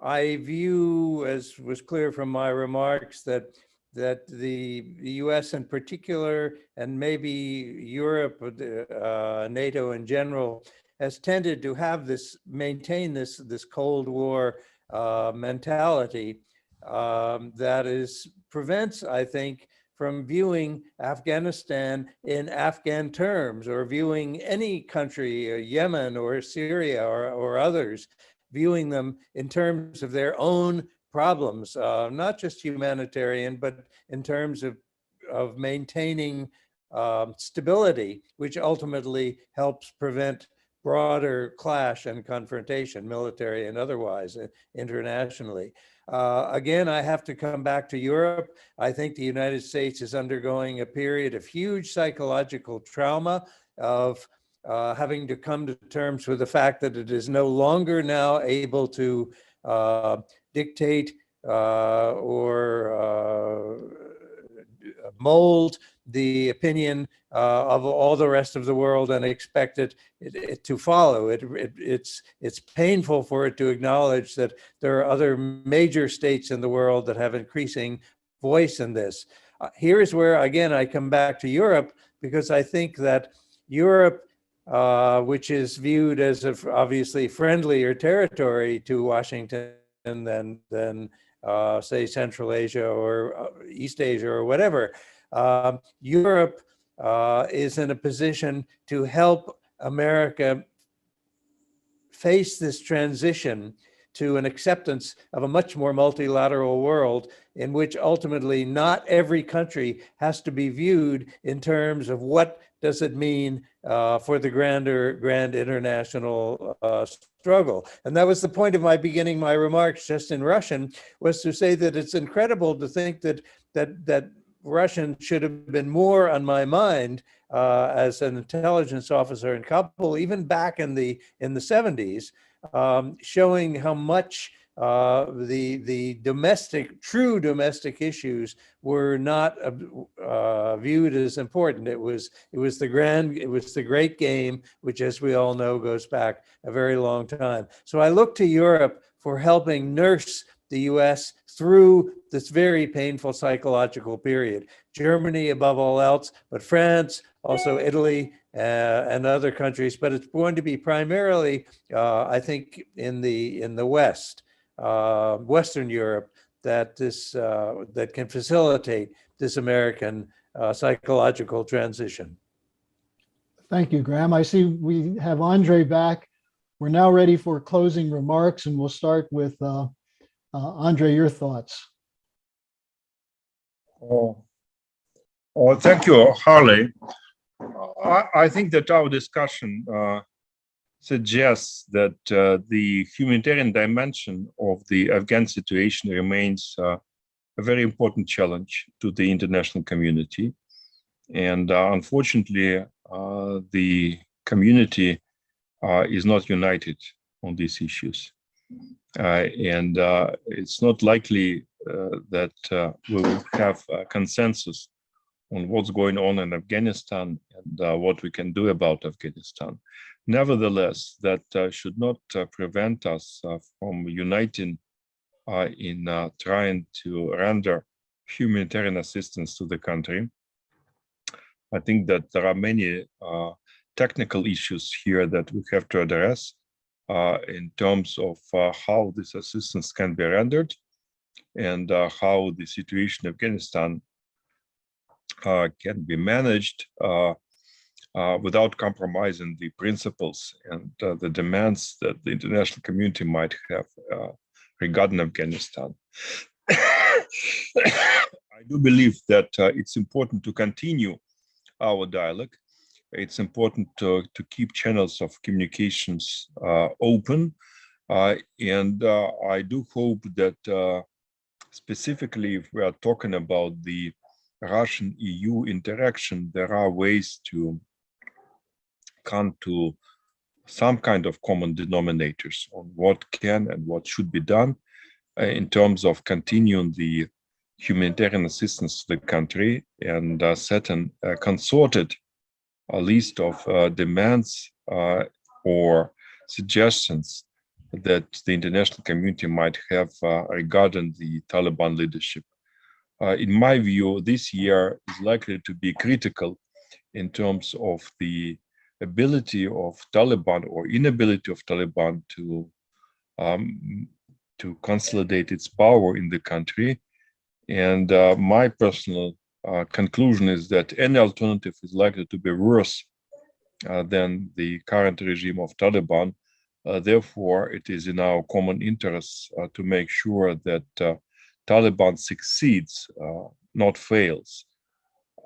I view, as was clear from my remarks, that the US in particular, and maybe Europe, NATO in general, has tended to have maintain this Cold War mentality that prevents, I think, from viewing Afghanistan in Afghan terms, or viewing any country, Yemen or Syria or others, viewing them in terms of their own problems, not just humanitarian, but in terms of maintaining stability, which ultimately helps prevent broader clash and confrontation, military and otherwise, internationally. Again, I have to come back to Europe. I think the United States is undergoing a period of huge psychological trauma, of having to come to terms with the fact that it is no longer now able to dictate or mold the opinion of all the rest of the world and expect it to follow. It's painful for it to acknowledge that there are other major states in the world that have increasing voice in this. Here is where, again, I come back to Europe, because I think that Europe, which is viewed as obviously friendlier territory to Washington than say Central Asia or East Asia or whatever, Europe is in a position to help America face this transition to an acceptance of a much more multilateral world, in which ultimately not every country has to be viewed in terms of what does it mean for the grand international struggle. And that was the point of my beginning my remarks just in Russian, was to say that it's incredible to think that Russian should have been more on my mind as an intelligence officer in Kabul, even back in the 70s, showing how much the true domestic issues were not viewed as important. It was the great game, which, as we all know, goes back a very long time. So I look to Europe for helping nurse the US through this very painful psychological period. Germany above all else, but France, also Italy, and other countries. But it's going to be primarily, I think, in the West, Western Europe, that that can facilitate this American psychological transition. Thank you, Graham. I see we have Andrey back. We're now ready for closing remarks, and we'll start with Andrey, your thoughts. Thank you, Harley. I think that our discussion suggests that the humanitarian dimension of the Afghan situation remains a very important challenge to the international community. And unfortunately, the community is not united on these issues. And it's not likely that we will have a consensus on what's going on in Afghanistan and what we can do about Afghanistan. Nevertheless, that should not prevent us from uniting in trying to render humanitarian assistance to the country. I think that there are many technical issues here that we have to address in terms of how this assistance can be rendered and how the situation in Afghanistan can be managed without compromising the principles and the demands that the international community might have regarding Afghanistan. I do believe that it's important to continue our dialogue. It's important to keep channels of communications open. And I do hope that specifically if we are talking about the Russian-EU interaction, there are ways to come to some kind of common denominators on what can and what should be done in terms of continuing the humanitarian assistance to the country and setting a consorted list of demands or suggestions that the international community might have regarding the Taliban leadership. In my view, this year is likely to be critical in terms of the ability of Taliban or inability of Taliban to consolidate its power in the country. And my personal conclusion is that any alternative is likely to be worse than the current regime of Taliban. Therefore, it is in our common interest to make sure that Taliban succeeds, not fails.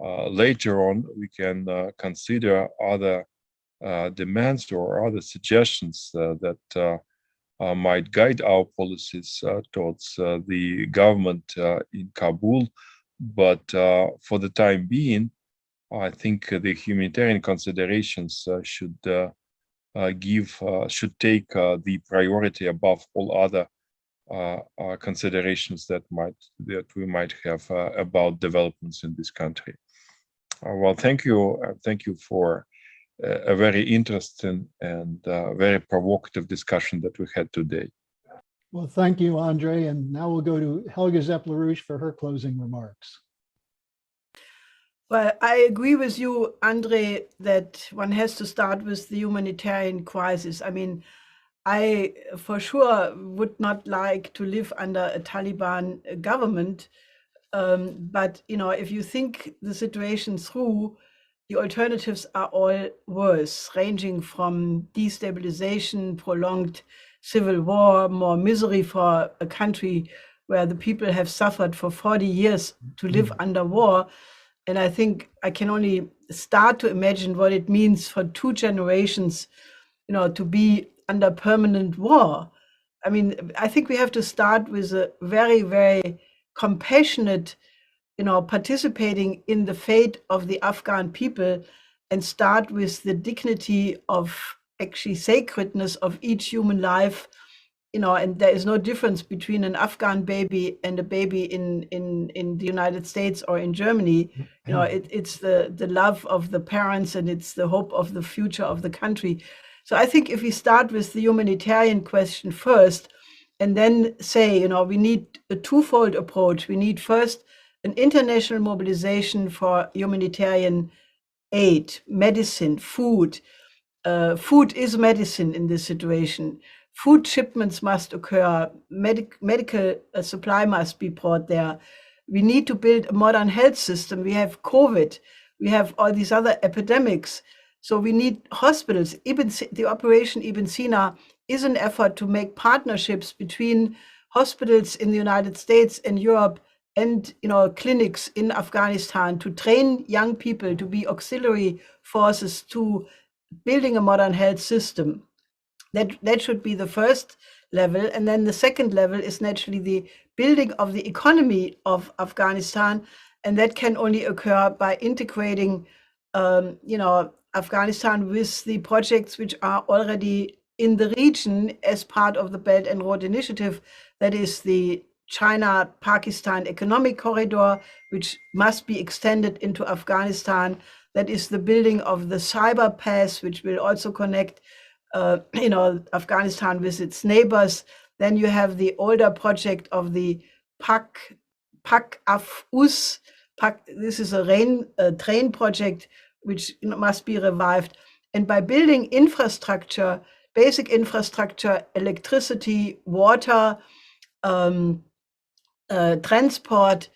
Later on, we can consider other demands or other suggestions that might guide our policies towards the government in Kabul. But for the time being, I think the humanitarian considerations should take the priority above all other considerations that we might have about developments in this country. Well, thank you for a very interesting and very provocative discussion that we had today. Well, thank you, Andrey. And now we'll go to Helga Zepp-LaRouche for her closing remarks. Well, I agree with you, Andrey, that one has to start with the humanitarian crisis. I mean, I for sure would not like to live under a Taliban government. But, you know, if you think the situation through, the alternatives are all worse, ranging from destabilization, prolonged civil war, more misery for a country where the people have suffered for 40 years to live under war. And I think I can only start to imagine what it means for 2 generations, you know, to be under permanent war. I mean, I think we have to start with a very, very compassionate, you know, participating in the fate of the Afghan people and start with the dignity of actually sacredness of each human life, you know, and there is no difference between an Afghan baby and a baby in the United States or in Germany. You know, it's the love of the parents and it's the hope of the future of the country. So I think if we start with the humanitarian question first, and then say, you know, we need a twofold approach. We need first an international mobilization for humanitarian aid, medicine, food. Food is medicine in this situation. food shipments must occur, medical supply must be brought there. We need to build a modern health system. We have COVID, we have all these other epidemics. So we need hospitals. Even the Operation Ibn Sina is an effort to make partnerships between hospitals in the United States and Europe and clinics in Afghanistan to train young people to be auxiliary forces to building a modern health system. That should be the first level. And then the second level is naturally the building of the economy of Afghanistan. And that can only occur by integrating, Afghanistan with the projects which are already in the region as part of the Belt and Road Initiative. That is the China-Pakistan Economic Corridor, which must be extended into Afghanistan. That is the building of the cyber pass, which will also connect Afghanistan with its neighbors. Then you have the older project of the Pak-Af-Us. This is a train project which must be revived. And by building infrastructure, basic infrastructure, electricity, water, transport,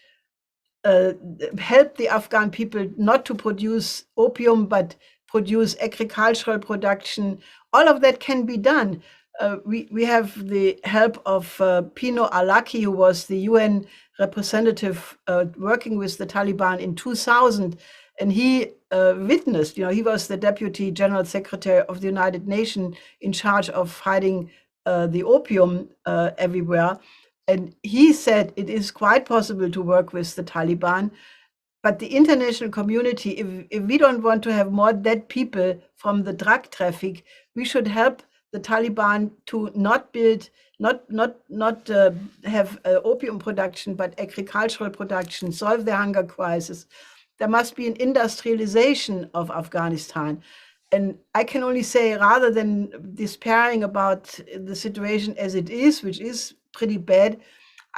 help the Afghan people not to produce opium, but produce agricultural production. All of that can be done. We have the help of Pino Alaki, who was the UN representative working with the Taliban in 2000. And he witnessed, he was the Deputy General Secretary of the United Nations in charge of fighting the opium everywhere. And he said it is quite possible to work with the Taliban. But the international community, if we don't want to have more dead people from the drug traffic, we should help the Taliban to not have opium production, but agricultural production, solve the hunger crisis. There must be an industrialization of Afghanistan. And I can only say, rather than despairing about the situation as it is, which is pretty bad,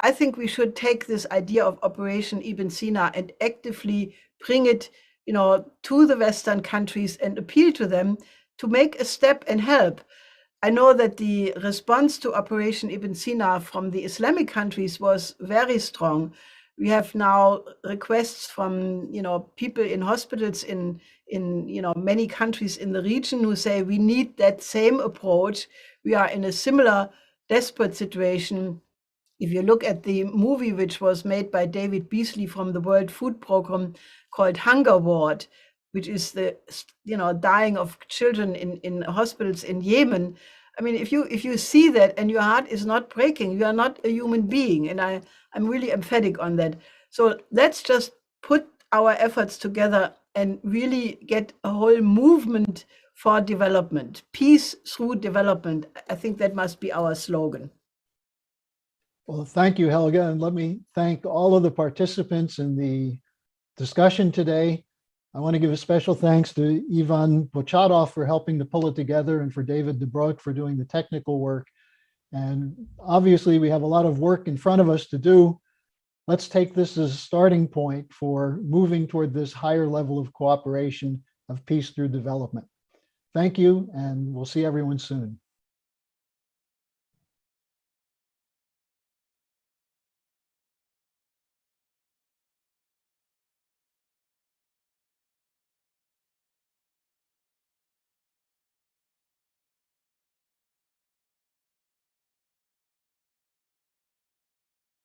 I think we should take this idea of Operation Ibn Sina and actively bring it, to the Western countries and appeal to them to make a step and help. I know that the response to Operation Ibn Sina from the Islamic countries was very strong. We have now requests from, people in hospitals in many countries in the region who say we need that same approach. We are in a similar desperate situation. If you look at the movie which was made by David Beasley from the World Food Program called Hunger Ward, which is the dying of children in hospitals in Yemen. I mean, if you see that and your heart is not breaking, you are not a human being. And I'm really emphatic on that. So let's just put our efforts together and really get a whole movement for development, peace through development. I think that must be our slogan. Well, thank you, Helga. And let me thank all of the participants in the discussion today. I want to give a special thanks to Yvonne Pochadov for helping to pull it together and for David DeBroek for doing the technical work. And obviously we have a lot of work in front of us to do. Let's take this as a starting point for moving toward this higher level of cooperation of peace through development. Thank you, and we'll see everyone soon.